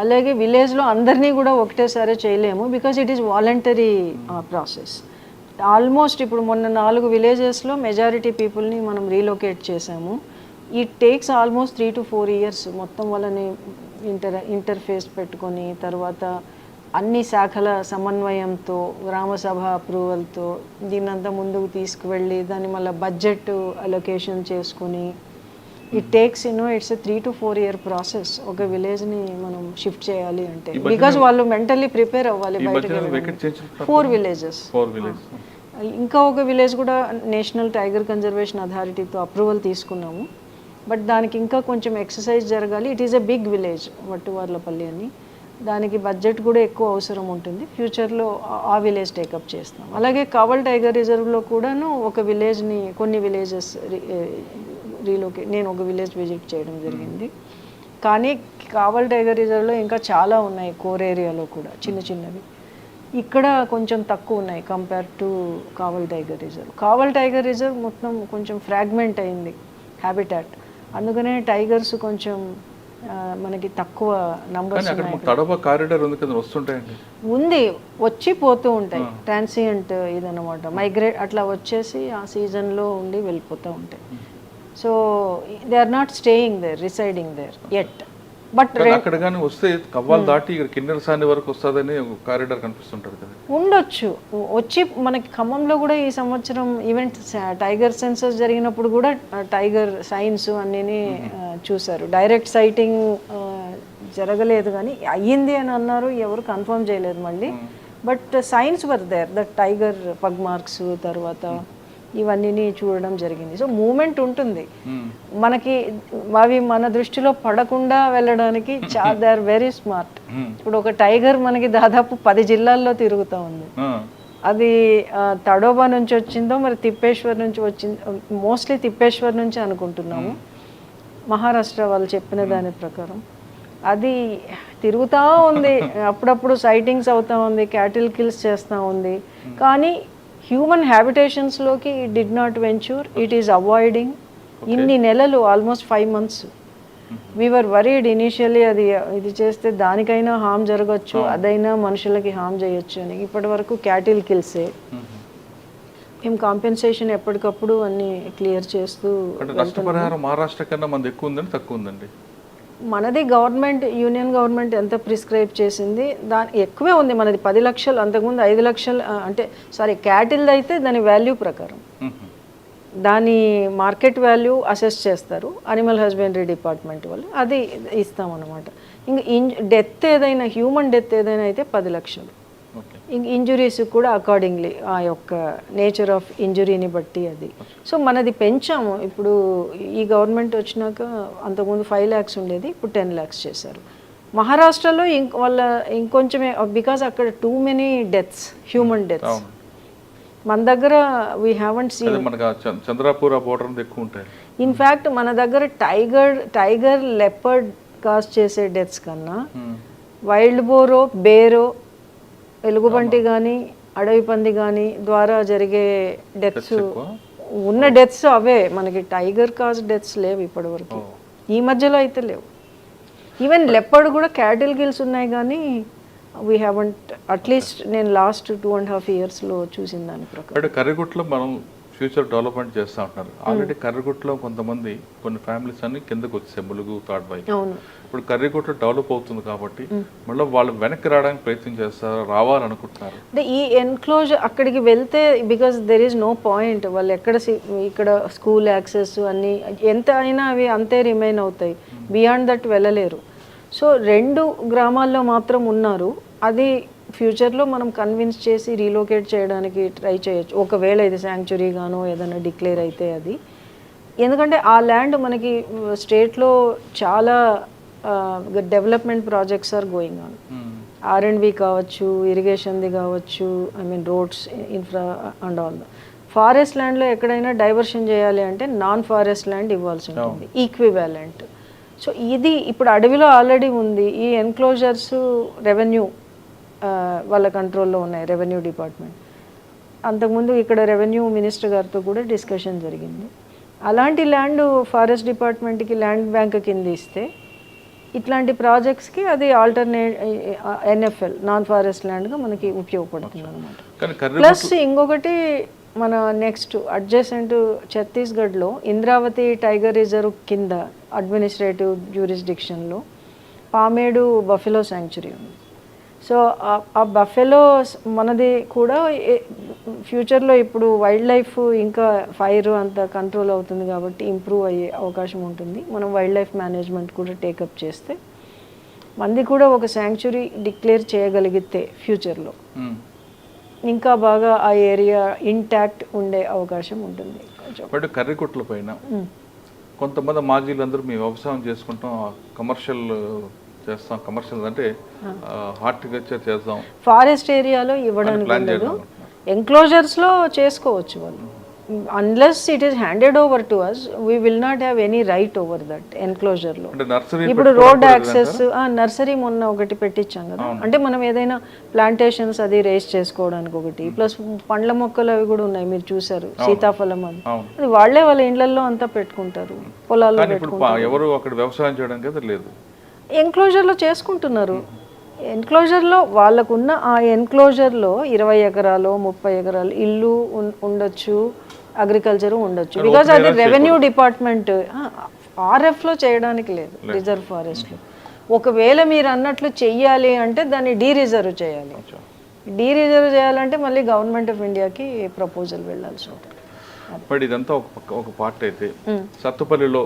అలాగే విలేజ్లో అందరినీ కూడా ఒకటేసారి చేయలేము, because it is voluntary process. Almost ఇప్పుడు మొన్న 4 విలేజెస్లో మెజారిటీ పీపుల్ని మనం రీలొకేట్ చేసాము. It takes almost 3 to 4 years మొత్తం వాళ్ళని ఇంటర్ఫేస్ పెట్టుకొని, తర్వాత అన్ని శాఖల సమన్వయంతో, గ్రామసభ అప్రూవల్తో దీన్నంతా ముందుకు తీసుకువెళ్ళి దాన్ని మళ్ళీ బడ్జెట్ అలొకేషన్ చేసుకుని, it takes its 3 to 4 year process ఒక విలేజ్ని మనం షిఫ్ట్ చేయాలి అంటే, బికాజ్ వాళ్ళు మెంటల్లీ ప్రిపేర్ అవ్వాలి. బయటకు 4 villages. ఇంకా ఒక విలేజ్ కూడా నేషనల్ టైగర్ కన్జర్వేషన్ అథారిటీతో అప్రూవల్ తీసుకున్నాము, బట్ దానికి ఇంకా కొంచెం ఎక్సర్సైజ్ జరగాలి. It is a big village Vattuvarlapalli అని, దానికి బడ్జెట్ కూడా ఎక్కువ అవసరం ఉంటుంది. ఫ్యూచర్లో ఆ విలేజ్ టేకప్ చేస్తాం. అలాగే కావల్ టైగర్ రిజర్వ్లో కూడాను ఒక విలేజ్ని, కొన్ని విలేజెస్ నేను ఒక విలేజ్ విజిట్ చేయడం జరిగింది. కానీ కావల్ టైగర్ రిజర్వ్లో ఇంకా చాలా ఉన్నాయి, కోర్ ఏరియాలో కూడా చిన్న చిన్నవి. ఇక్కడ కొంచెం తక్కువ ఉన్నాయి compare to Kawal tiger reserve. Kawal tiger reserve మొత్తం కొంచెం ఫ్రాగ్మెంట్ అయింది హ్యాబిటాట్, అందుకనే టైగర్స్ కొంచెం మనకి తక్కువ నంబర్స్ ఉంది, వచ్చి పోతూ ఉంటాయి. ట్రాన్సియంట్ ఇదన్నమాట, మైగ్రేట్ అట్లా వచ్చేసి ఆ సీజన్లో ఉండి వెళ్ళిపోతూ ఉంటాయి. So they are not staying there, residing there at. But అక్కడ కానీ వస్తే కవ్వాలు దాటి ఇక్కడ కిన్నెరసాని వరకు వస్తుందని ఒక కారిడార్ కనిపిస్తుంటుంది కదా, ఉండొచ్చు. వచ్చి మనకి ఖమ్మంలో కూడా ఈ సంవత్సరం ఈవెంట్ టైగర్ సెన్సస్ జరిగినప్పుడు కూడా టైగర్ సైన్స్ అన్నీ చూశారు. డైరెక్ట్ సైటింగ్ జరగలేదు కానీ అయ్యింది అని అన్నారు, ఎవరు కన్ఫర్మ్ చేయలేదు మళ్ళీ. But signs were there, that tiger pug marks తర్వాత ఇవన్నీ చూడడం జరిగింది. సో మూమెంట్ ఉంటుంది మనకి, అవి మన దృష్టిలో పడకుండా వెళ్ళడానికి. They are very smart. ఇప్పుడు ఒక టైగర్ మనకి దాదాపు 10 జిల్లాల్లో తిరుగుతూ ఉంది. అది తడోబా నుంచి వచ్చిందో మరి తిప్పేశ్వర్ నుంచి వచ్చిందో, మోస్ట్లీ తిప్పేశ్వర్ నుంచి అనుకుంటున్నాము, మహారాష్ట్ర వాళ్ళు చెప్పిన దాని ప్రకారం. అది తిరుగుతూ ఉంది, అప్పుడప్పుడు సైటింగ్స్ అవుతూ ఉంది, క్యాటిల్ కిల్స్ చేస్తూ ఉంది. కానీ హ్యూమన్ హ్యాబిటేషన్స్లోకి it did not venture, it is avoiding. ఇన్ని నెలలు almost 5 months we are worried initially, అది ఇది చేస్తే దానికైనా హామ్ జరగచ్చు, అదైనా మనుషులకి హామ్ చేయొచ్చు అని. ఇప్పటి వరకు క్యాటిల్ కిల్సే. మేము కాంపెన్సేషన్ ఎప్పటికప్పుడు అన్ని క్లియర్ చేస్తూ. నష్టపరిహారం మహారాష్ట్ర కన్నా మనది ఎక్కువ ఉందండి తక్కువ ఉందండి? మనది గవర్నమెంట్, యూనియన్ గవర్నమెంట్ ఎంత ప్రిస్క్రైబ్ చేసింది దాని ఎక్కువే ఉంది. మనది 10 లక్షలు, అంతకుముందు 5 లక్షలు, అంటే సారీ క్యాటిల్ అయితే దాని వాల్యూ ప్రకారం, దాని మార్కెట్ వాల్యూ అసెస్ చేస్తారు అనిమల్ హస్బెండరీ డిపార్ట్మెంట్ వాళ్ళు, అది ఇస్తామన్నమాట. ఇంకా డెత్ ఏదైనా, హ్యూమన్ డెత్ ఏదైనా అయితే 10 లక్షలు. ఇంక ఇంజురీస్ కూడా అకార్డింగ్లీ ఆ యొక్క నేచర్ ఆఫ్ ఇంజురీని బట్టి అది. సో మనది పెంచాము. ఇప్పుడు ఈ గవర్నమెంట్ వచ్చినాక అంతకుముందు 5 lakhs ఉండేది, ఇప్పుడు 10 lakhs చేశారు. మహారాష్ట్రలో వాళ్ళ ఇంకొంచెమే, బికాజ్ అక్కడ too many deaths, human deaths. మన దగ్గర we haven't seen. Chandrapur border ఎక్కువ ఉంటాయి. ఇన్ఫ్యాక్ట్ మన దగ్గర టైగర్ లెపర్డ్ కాజ్ చేసే డెత్స్ కన్నా వైల్డ్ బోరో, బేరో, ఎలుగుబంటి కానీ అడవి పంది కానీ ద్వారా జరిగే డెత్స్, ఉన్న డెత్స్ అవే. మనకి టైగర్ కాజ్ డెత్స్ లేవు ఇప్పటి వరకు, ఈ మధ్యలో అయితే లేవు. ఈవెన్ లెపర్డ్ కూడా క్యాటిల్ కిల్స్ ఉన్నాయి కానీ వీ హ్యావెంట్, అట్లీస్ట్ నేను లాస్ట్ 2.5 yearsలో చూసిన దాని ప్రకారం. కర్రిగుట్లో మనం ఫ్యూచర్ డెవలప్మెంట్ చేస్తూ ఉంటున్నారు. ఆల్రెడీ కర్రిగుట్టలో కొంతమంది కొన్ని ఫ్యామిలీస్ అన్ని కిందకు వచ్చేసాయి, ములుగు థర్డ్ వైపు. అవును. ఇప్పుడు కర్రిగుట్ట డెవలప్ అవుతుంది కాబట్టి మళ్ళీ వాళ్ళు వెనక్కి రావడానికి ప్రయత్నం చేస్తారు, రావాలనుకుంటున్నారు. అంటే ఈ ఎన్క్లోజర్ అక్కడికి వెళ్తే because there is no point, వాళ్ళు ఎక్కడ ఇక్కడ స్కూల్ యాక్సెస్ అన్నీ ఎంత అయినా అవి అంతే రిమైన్ అవుతాయి, బియాండ్ దట్ వెళ్ళలేరు. సో 2 గ్రామాల్లో మాత్రం ఉన్నారు. అది ఫ్యూచర్లో మనం కన్విన్స్ చేసి రీలోకేట్ చేయడానికి ట్రై చేయొచ్చు, ఒకవేళ ఇది శాంక్చురీ గానో ఏదైనా డిక్లేర్ అయితే అది. ఎందుకంటే ఆ ల్యాండ్ మనకి స్టేట్లో చాలా development projects are going on. R&B కావచ్చు, ఇరిగేషన్ది కావచ్చు, I mean roads, infra and all. Forest ల్యాండ్లో ఎక్కడైనా డైవర్షన్ చేయాలి అంటే నాన్ ఫారెస్ట్ ల్యాండ్ ఇవ్వాల్సి ఉంటుంది, ఈక్వివాలెంట్. సో ఇది ఇప్పుడు అడవిలో ఆల్రెడీ ఉంది. ఈ ఎన్క్లోజర్స్ రెవెన్యూ వాళ్ళ కంట్రోల్లో ఉన్నాయి, రెవెన్యూ డిపార్ట్మెంట్. అంతకుముందు ఇక్కడ రెవెన్యూ మినిస్టర్ గారితో కూడా డిస్కషన్ జరిగింది. అలాంటి ల్యాండ్ ఫారెస్ట్ డిపార్ట్మెంట్కి ల్యాండ్ బ్యాంక్ కింద ఇస్తే ఇట్లాంటి ప్రాజెక్ట్స్కి అది ఆల్టర్నేట్ NFL నాన్ ఫారెస్ట్ ల్యాండ్గా మనకి ఉపయోగపడుతుంది అనమాట. ప్లస్ ఇంకొకటి మన నెక్స్ట్ అడ్జసెంట్ ఛత్తీస్గఢ్లో ఇంద్రావతి టైగర్ రిజర్వ్ కింద అడ్మినిస్ట్రేటివ్ జ్యూరిస్డిక్షన్లో పామేడు బఫెలో శాంక్చురీ ఉంది. సో ఆ బఫెలో మనది కూడా ఫ్యూచర్లో ఇప్పుడు వైల్డ్ లైఫ్ ఇంకా ఫైర్ అంత కంట్రోల్ అవుతుంది కాబట్టి ఇంప్రూవ్ అయ్యే అవకాశం ఉంటుంది. మనం వైల్డ్ లైఫ్ మేనేజ్మెంట్ కూడా టేకప్ చేస్తే మంది కూడా ఒక శాంక్చురీ డిక్లేర్ చేయగలిగితే ఫ్యూచర్లో ఇంకా బాగా ఆ ఏరియా ఇంటాక్ట్ ఉండే అవకాశం ఉంటుంది. బట్ కర్రికుట్ల పైన కొంతమంది మాజీలందరూ మేము వ్యవసాయం చేసుకుంటాం, కమర్షియల్ చేస్తాం, కమర్షియల్ అంటే హార్టికల్చర్ చేద్దాం, ఫారెస్ట్ ఏరియాలో ఇవ్వడానికి లేదు, ఎన్క్లోజర్స్లో చేసుకోవచ్చు వాళ్ళు. Unless it is handed over to us, we will not have any right over that ఎన్క్లోజర్లో. ఇప్పుడు రోడ్ యాక్సెస్ నర్సరీ మొన్న ఒకటి పెట్టించాం కదా, అంటే మనం ఏదైనా ప్లాంటేషన్స్ అది రేస్ చేసుకోవడానికి ఒకటి, ప్లస్ పండ్ల మొక్కలు అవి కూడా ఉన్నాయి, మీరు చూసారు సీతాఫలం అది వాళ్ళే వాళ్ళ ఇండ్లలో అంతా పెట్టుకుంటారు, పొలాల్లో పెట్టుకుంటారు. ఎవరు అక్కడ వ్యవసాయం చేయడానికి లేదు, ఎన్క్లోజర్లో చేసుకుంటున్నారు. ఎన్క్లోజర్లో వాళ్ళకున్న ఆ ఎన్క్లోజర్లో 20 ఎకరాలు 30 ఎకరాలు ఇల్లు ఉండొచ్చు, అగ్రికల్చరు ఉండొచ్చు. బికాజ్ అది రెవెన్యూ డిపార్ట్మెంట్ RFలో చేయడానికి లేదు, రిజర్వ్ ఫారెస్ట్లో. ఒకవేళ మీరు అన్నట్లు చెయ్యాలి అంటే దాన్ని డీరిజర్వ్ చేయాలి. డీరిజర్వ్ చేయాలంటే మళ్ళీ గవర్నమెంట్ ఆఫ్ ఇండియాకి ప్రపోజల్ వెళ్ళాల్సి ఉంటుంది. బట్ ఇదంతా ఒక పార్ట్ అయితే సత్తుపల్లిలో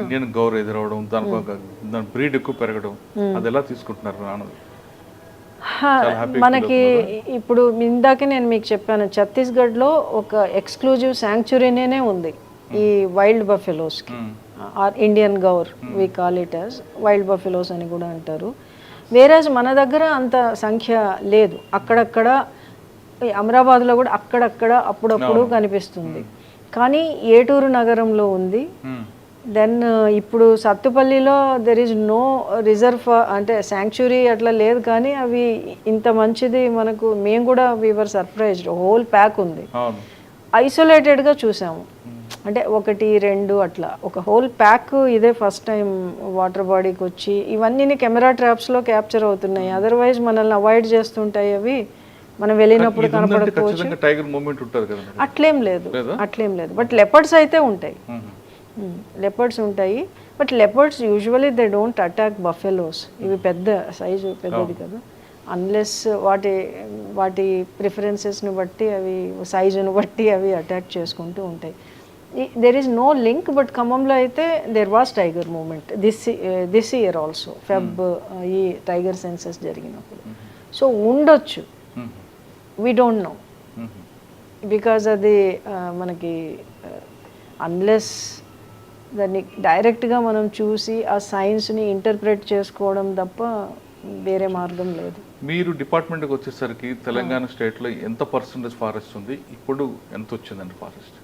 ఇండియన్ గౌర్ ఎదురవడం, దాని బ్రీడ్ ఎక్కువ పెరగడం, అది ఎలా తీసుకుంటున్నారు నాన్న? మనకి ఇప్పుడు ఇందాకే నేను మీకు చెప్పాను, ఛత్తీస్గఢ్లో ఒక ఎక్స్క్లూజివ్ శాంక్చురీనే ఉంది ఈ వైల్డ్ బఫెలోస్కి. Indian gaur we call it as wild buffaloes అని కూడా అంటారు. వేరేజ్ మన దగ్గర అంత సంఖ్య లేదు, అక్కడక్కడ అమరాబాద్లో కూడా అక్కడక్కడ అప్పుడప్పుడు కనిపిస్తుంది, కానీ ఏటూరు నగరంలో ఉంది. దెన్ ఇప్పుడు సత్తుపల్లిలో దెర్ ఈజ్ నో రిజర్వ్ అంటే శాంక్చురీ అట్లా లేదు, కానీ అవి ఇంత మంచిది మనకు, మేము కూడా వీవర్ సర్ప్రైజ్డ్. హోల్ ప్యాక్ ఉంది, ఐసోలేటెడ్గా చూసాము, అంటే 1 2 అట్లా ఒక హోల్ ప్యాక్. ఇదే ఫస్ట్ టైం వాటర్ బాడీకి వచ్చి ఇవన్నీ కెమెరా ట్రాప్స్లో క్యాప్చర్ అవుతున్నాయి, అదర్వైజ్ మనల్ని అవాయిడ్ చేస్తుంటాయి అవి, మనం వెళ్ళినప్పుడు కనపడకపోవచ్చు. అట్లేం లేదు, బట్ లెపర్డ్స్ అయితే ఉంటాయి, లెపర్డ్స్ ఉంటాయి. But leopards usually they don't attack buffaloes, ఇవి పెద్ద సైజు పెద్దది కదా, అన్లెస్ వాటి ప్రిఫరెన్సెస్ని బట్టి అవి సైజును బట్టి అవి అటాక్ చేసుకుంటూ ఉంటాయి. There is no link, but ఖమ్మంలో అయితే there was tiger movement this year also, Feb ఈ టైగర్ సెన్సెస్ జరిగినప్పుడు. సో ఉండొచ్చు, వీ డోంట్ నో, బికాజ్ అది మనకి అన్లెస్ దాన్ని డైరెక్ట్గా మనం చూసి ఆ సైన్స్ని ఇంటర్ప్రెట్ చేసుకోవడం తప్ప వేరే మార్గం లేదు. మీరు డిపార్ట్మెంట్కి వచ్చేసరికి తెలంగాణ స్టేట్లో ఎంత పర్సెంటేజ్ ఫారెస్ట్ ఉంది, ఇప్పుడు ఎంత వచ్చిందండి ఫారెస్ట్?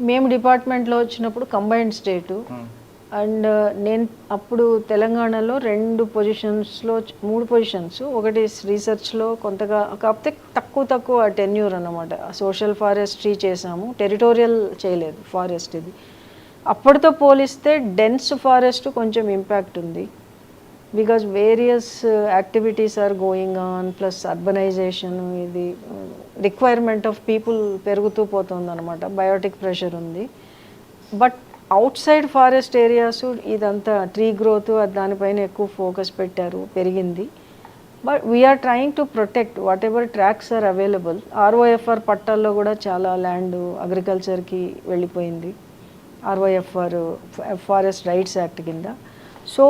మేము డిపార్ట్మెంట్లో వచ్చినప్పుడు కంబైన్డ్ స్టేటు, అండ్ నేను అప్పుడు తెలంగాణలో 2 పొజిషన్స్లో 3 పొజిషన్స్, ఒకటి రీసెర్చ్లో కొంతగా, కాకపోతే తక్కువ టెన్యూర్ అన్నమాట. సోషల్ ఫారెస్ట్రీ చేసాము, టెరిటోరియల్ చేయలేదు ఫారెస్ట్. ఇది అప్పటితో పోలిస్తే డెన్స్ ఫారెస్ట్ కొంచెం ఇంపాక్ట్ ఉంది, because various activities are going on, plus urbanisation ఇది రిక్వైర్మెంట్ ఆఫ్ పీపుల్ పెరుగుతూ పోతుంది అనమాట, బయోటిక్ ప్రెషర్ ఉంది. But outside forest areas ఇదంతా ట్రీ గ్రోత్ దానిపైన ఎక్కువ ఫోకస్ పెట్టారు, పెరిగింది. But we are trying to protect whatever tracks are available. ROFR పట్టాల్లో కూడా చాలా ల్యాండ్ అగ్రికల్చర్కి వెళ్ళిపోయింది, ఆర్ఓఎఫ్ఆర్ ఫారెస్ట్ రైట్స్ యాక్ట్ కింద. So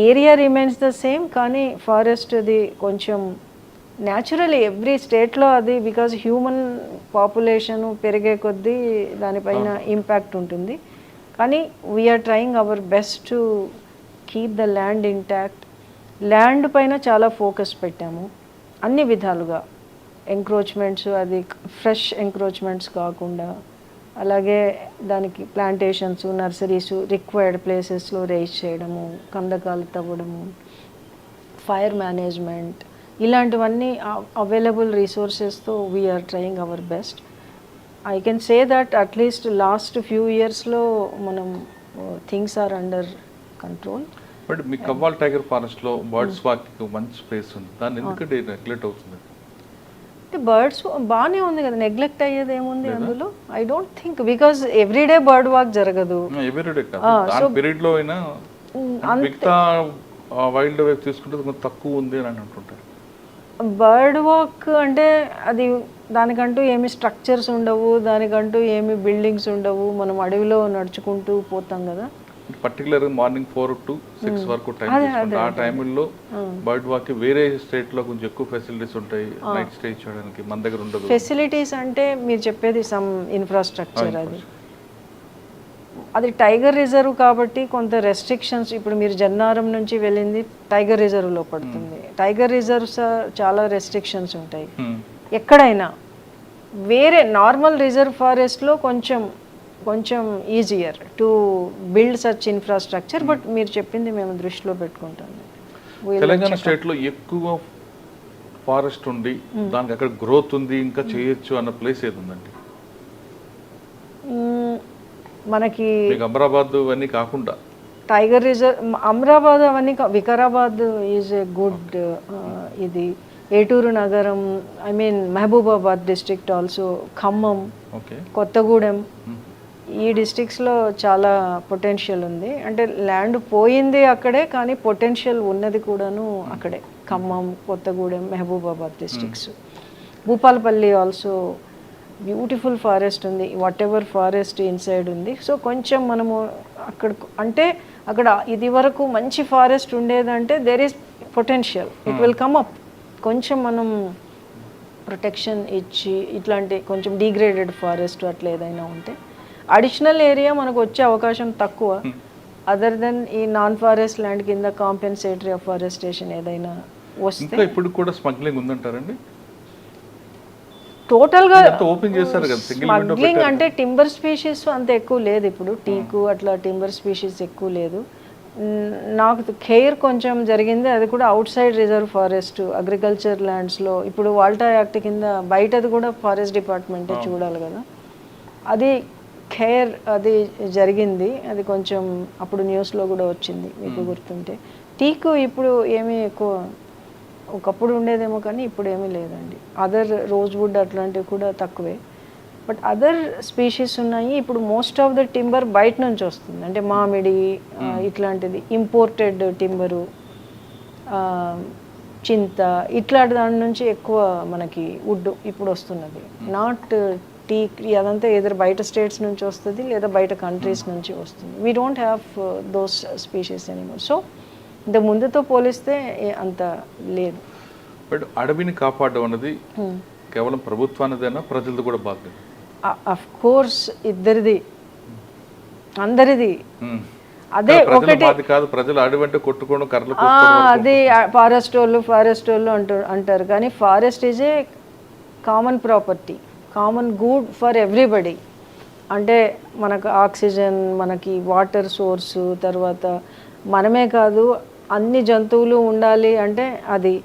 area remains the same, కానీ ఫారెస్ట్ అది కొంచెం న్యాచురలీ ఎవ్రీ స్టేట్లో అది బికాజ్ హ్యూమన్ పాపులేషన్ పెరిగే కొద్దీ దానిపైన ఇంపాక్ట్ ఉంటుంది. కానీ we're trying our best to keep the land intact. Land పైన చాలా ఫోకస్ పెట్టాము అన్ని విధాలుగా. ఎంక్రోచ్మెంట్స్ అది ఫ్రెష్ ఎంక్రోచ్మెంట్స్ కాకుండా, అలాగే దానికి ప్లాంటేషన్స్, నర్సరీస్ రిక్వైర్డ్ ప్లేసెస్లో రేస్ చేయడము, కందకాలు తవ్వడము, ఫైర్ మేనేజ్మెంట్, ఇలాంటివన్నీ అవైలబుల్ రిసోర్సెస్తో we are trying our best. I can say that at least last few ఇయర్స్లో మనం things are under control. But మీ కవ్వాల్ టైగర్ ఫారెస్ట్లో బర్డ్స్ వాక్కి మంచి స్పేస్ ఉంది, దాన్ని ఎందుకంటే నెగ్లెక్ట్ అవుతుంది? అంటే బర్డ్స్ బాగానే ఉంది కదా, నెగ్లెక్ట్ అయ్యేది ఏముంది అందులో? I don't think, because everyday bird walk జరగదు. ఎవ్రీడే కాదు, పీరియడ్లో అయినా మిగతా వైల్డ్ లైఫ్ తీసుకుంటే కొంచెం తక్కువ ఉంది అని అంటుంటారు. బర్డ్ వాక్ అంటే అది దానికంటూ ఏమి స్ట్రక్చర్స్ ఉండవు, దానికంటూ ఏమి బిల్డింగ్స్ ఉండవు, మనం అడవిలో నడుచుకుంటూ పోతాం కదా. పర్టికులర్ మార్నింగ్ 4 to 6 వరకు టైం తీసుకుంటాం. ఆ టైంలో బర్డ్ వాక్ వేరే స్టేట్ లో కొంచెం ఎక్కువ ఫెసిలిటీస్ ఉంటాయి నైట్ స్టే చేయడానికి, మన దగ్గర ఉండదు. ఫెసిలిటీస్ అంటే మీరు చెప్పేది సమ్ ఇన్ఫ్రాస్ట్రక్చర్, అది టైగర్ రిజర్వ్ కాబట్టి కొంత రెస్ట్రిక్షన్స్. ఇప్పుడు మీరు జన్నారం నుంచి వెళ్ళింది టైగర్ రిజర్వ్లో పడుతుంది. టైగర్ రిజర్వ్స్ చాలా రెస్ట్రిక్షన్స్ ఉంటాయి ఎక్కడైనా. వేరే నార్మల్ రిజర్వ్ ఫారెస్ట్లో కొంచెం easier to build such infrastructure. But మీరు చెప్పింది మేము దృష్టిలో పెట్టుకుంటాం. తెలంగాణ స్టేట్లో ఎక్కువ ఫారెస్ట్ ఉండి దానికి అక్కడ గ్రోత్ ఉంది, ఇంకా చేయొచ్చు అన్న ప్లేస్ ఏది ఉందండి మనకి? అమరాబాద్ అవన్నీ కాకుండా టైగర్ రిజర్వ్, అమరాబాద్ అవన్నీ, వికారాబాద్ ఈజ్ ఏ గుడ్. ఇది ఏటూరు నగరం, I mean Mahabubabad district also, Khammam, Kothagudem, ఈ డిస్ట్రిక్ట్స్లో చాలా పొటెన్షియల్ ఉంది. అంటే ల్యాండ్ పోయింది అక్కడే, కానీ పొటెన్షియల్ ఉన్నది కూడాను అక్కడే. Khammam, Kothagudem, Mahabubabad districts. Bhupalpally also beautiful forest ఉంది, వాట్ ఎవర్ ఫారెస్ట్ ఇన్సైడ్ ఉంది. సో కొంచెం మనము అక్కడ, అంటే అక్కడ ఇది వరకు మంచి ఫారెస్ట్ ఉండేదంటే there is potential, it will come up. కొంచెం మనం ప్రొటెక్షన్ ఇచ్చి ఇట్లాంటి కొంచెం డిగ్రేడెడ్ ఫారెస్ట్ అట్లా ఏదైనా ఉంటే అడిషనల్ ఏరియా మనకు వచ్చే అవకాశం తక్కువ. అదర్ దెన్ ఈ నాన్ ఫారెస్ట్ ల్యాండ్ కింద కాంపెన్సేటరీ అఫారెస్టేషన్ ఏదైనా వస్తే. ఇప్పుడు కూడా స్మగ్లింగ్ ఉందంటారండి? టోటల్గా ఓపెన్ చేశారు కదా స్మగ్లింగ్. అంటే టింబర్ స్పీషీస్ అంత ఎక్కువ లేదు ఇప్పుడు, టీకు అట్లా టింబర్ స్పీషీస్ ఎక్కువ లేదు. నాకు ఖేర్ కొంచెం జరిగింది, అది కూడా outside reserve forest agriculture ల్యాండ్స్లో. ఇప్పుడు వాల్టా యాక్ట్ కింద బయటది కూడా ఫారెస్ట్ డిపార్ట్మెంటే చూడాలి కదా. అది ఖేర్ అది జరిగింది, అది కొంచెం అప్పుడు న్యూస్లో కూడా వచ్చింది మీకు గుర్తుంటే. టీకు ఇప్పుడు ఏమీ ఎక్కువ, ఒకప్పుడు ఉండేదేమో కానీ ఇప్పుడు ఏమీ లేదండి. అదర్ రోజ్వుడ్ అట్లాంటివి కూడా తక్కువే. బట్ అదర్ స్పీషీస్ ఉన్నాయి. ఇప్పుడు మోస్ట్ ఆఫ్ ద టింబర్ బయట నుంచి వస్తుంది, అంటే మామిడి ఇట్లాంటిది, ఇంపోర్టెడ్ టింబరు, చింత, ఇట్లాంటి దాని నుంచి ఎక్కువ మనకి వుడ్ ఇప్పుడు వస్తున్నది. నాట్ టీ, అదంతా ఏదో బయట స్టేట్స్ నుంచి వస్తుంది లేదా బయట కంట్రీస్ నుంచి వస్తుంది. We don't have those species anymore. So ఇంత ముందుతో పోలిస్తే అంత లేదు. బట్ అడవిని కాపాడడం అనేది కేవలం ప్రభుత్వానిదైనా ప్రజలది కూడా బాధ్యత? అఫ్ కోర్స్ ఇద్దరిది, అందరిది. అదే ఒకటి కాదు, ప్రజలు అడవి అంటే కొట్టుకోవడం, కర్రలు, అది ఫారెస్ట్ వాళ్ళు అంటారు. కానీ forest is a common property, common good for everybody. అంటే మనకు ఆక్సిజన్, మనకి వాటర్ సోర్సు, తర్వాత మనమే కాదు అన్ని జంతువులు ఉండాలి అంటే అది.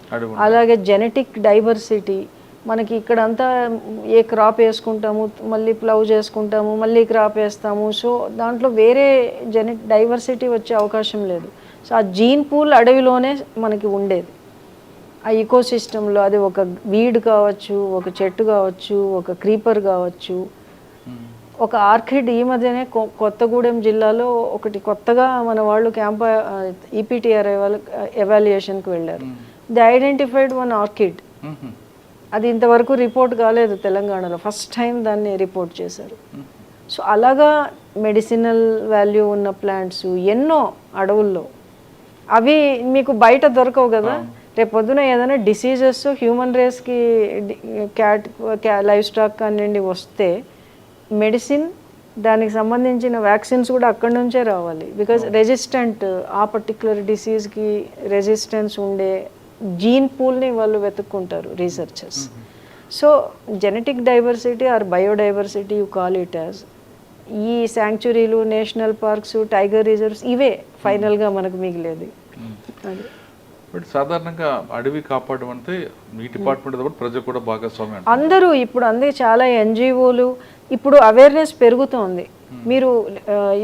అలాగే జెనెటిక్ డైవర్సిటీ, మనకి ఇక్కడంతా ఏ క్రాప్ వేసుకుంటాము, మళ్ళీ ప్లవ్ చేసుకుంటాము, మళ్ళీ క్రాప్ వేస్తాము. సో దాంట్లో వేరే డైవర్సిటీ వచ్చే అవకాశం లేదు. సో ఆ జీన్ పూల్ అడవిలోనే మనకి ఉండేది. ఆ ఈకో సిస్టంలో అది ఒక వీడ్ కావచ్చు, ఒక చెట్టు కావచ్చు, ఒక క్రీపర్ కావచ్చు, ఒక ఆర్కిడ్. ఈ మధ్యనే కొత్తగూడెం జిల్లాలో ఒకటి కొత్తగా మన వాళ్ళు క్యాంప్ ఈపీటీఆర్ ఎవాల్యుయేషన్కి వెళ్ళారు. The identified one orchid. అది ఇంతవరకు రిపోర్ట్ కాలేదు తెలంగాణలో, ఫస్ట్ టైం దాన్ని రిపోర్ట్ చేశారు. సో అలాగా మెడిసినల్ వాల్యూ ఉన్న ప్లాంట్స్ ఎన్నో అడవుల్లో, అవి మీకు బయట దొరకవు కదా. రేపు పొద్దున ఏదైనా డిసీజెస్ హ్యూమన్ రేస్కి లైఫ్ స్టాక్ కానివ్వండి వస్తే మెడిసిన్, దానికి సంబంధించిన వ్యాక్సిన్స్ కూడా అక్కడి నుంచే రావాలి. బికాజ్ రెసిస్టెంట్, ఆ పర్టిక్యులర్ డిసీజ్కి రెసిస్టెన్స్ ఉండే జీన్ పూల్ని వాళ్ళు వెతుక్కుంటారు researchers. So genetic diversity or biodiversity you call it as, ఈ శాంక్చురీలు, నేషనల్ పార్క్స్, టైగర్ రిజర్వ్స్, ఇవే ఫైనల్గా మనకు మిగిలేది. అది బట్ సాధారణంగా అడవి కాపాడడం అంటే మీ డిపార్ట్మెంట్ కూడా ప్రజలు కూడా భాగస్వామ్యం అందరూ. ఇప్పుడు అందుకే చాలా ఎన్జిఓలు ఇప్పుడు అవేర్నెస్ పెరుగుతోంది. మీరు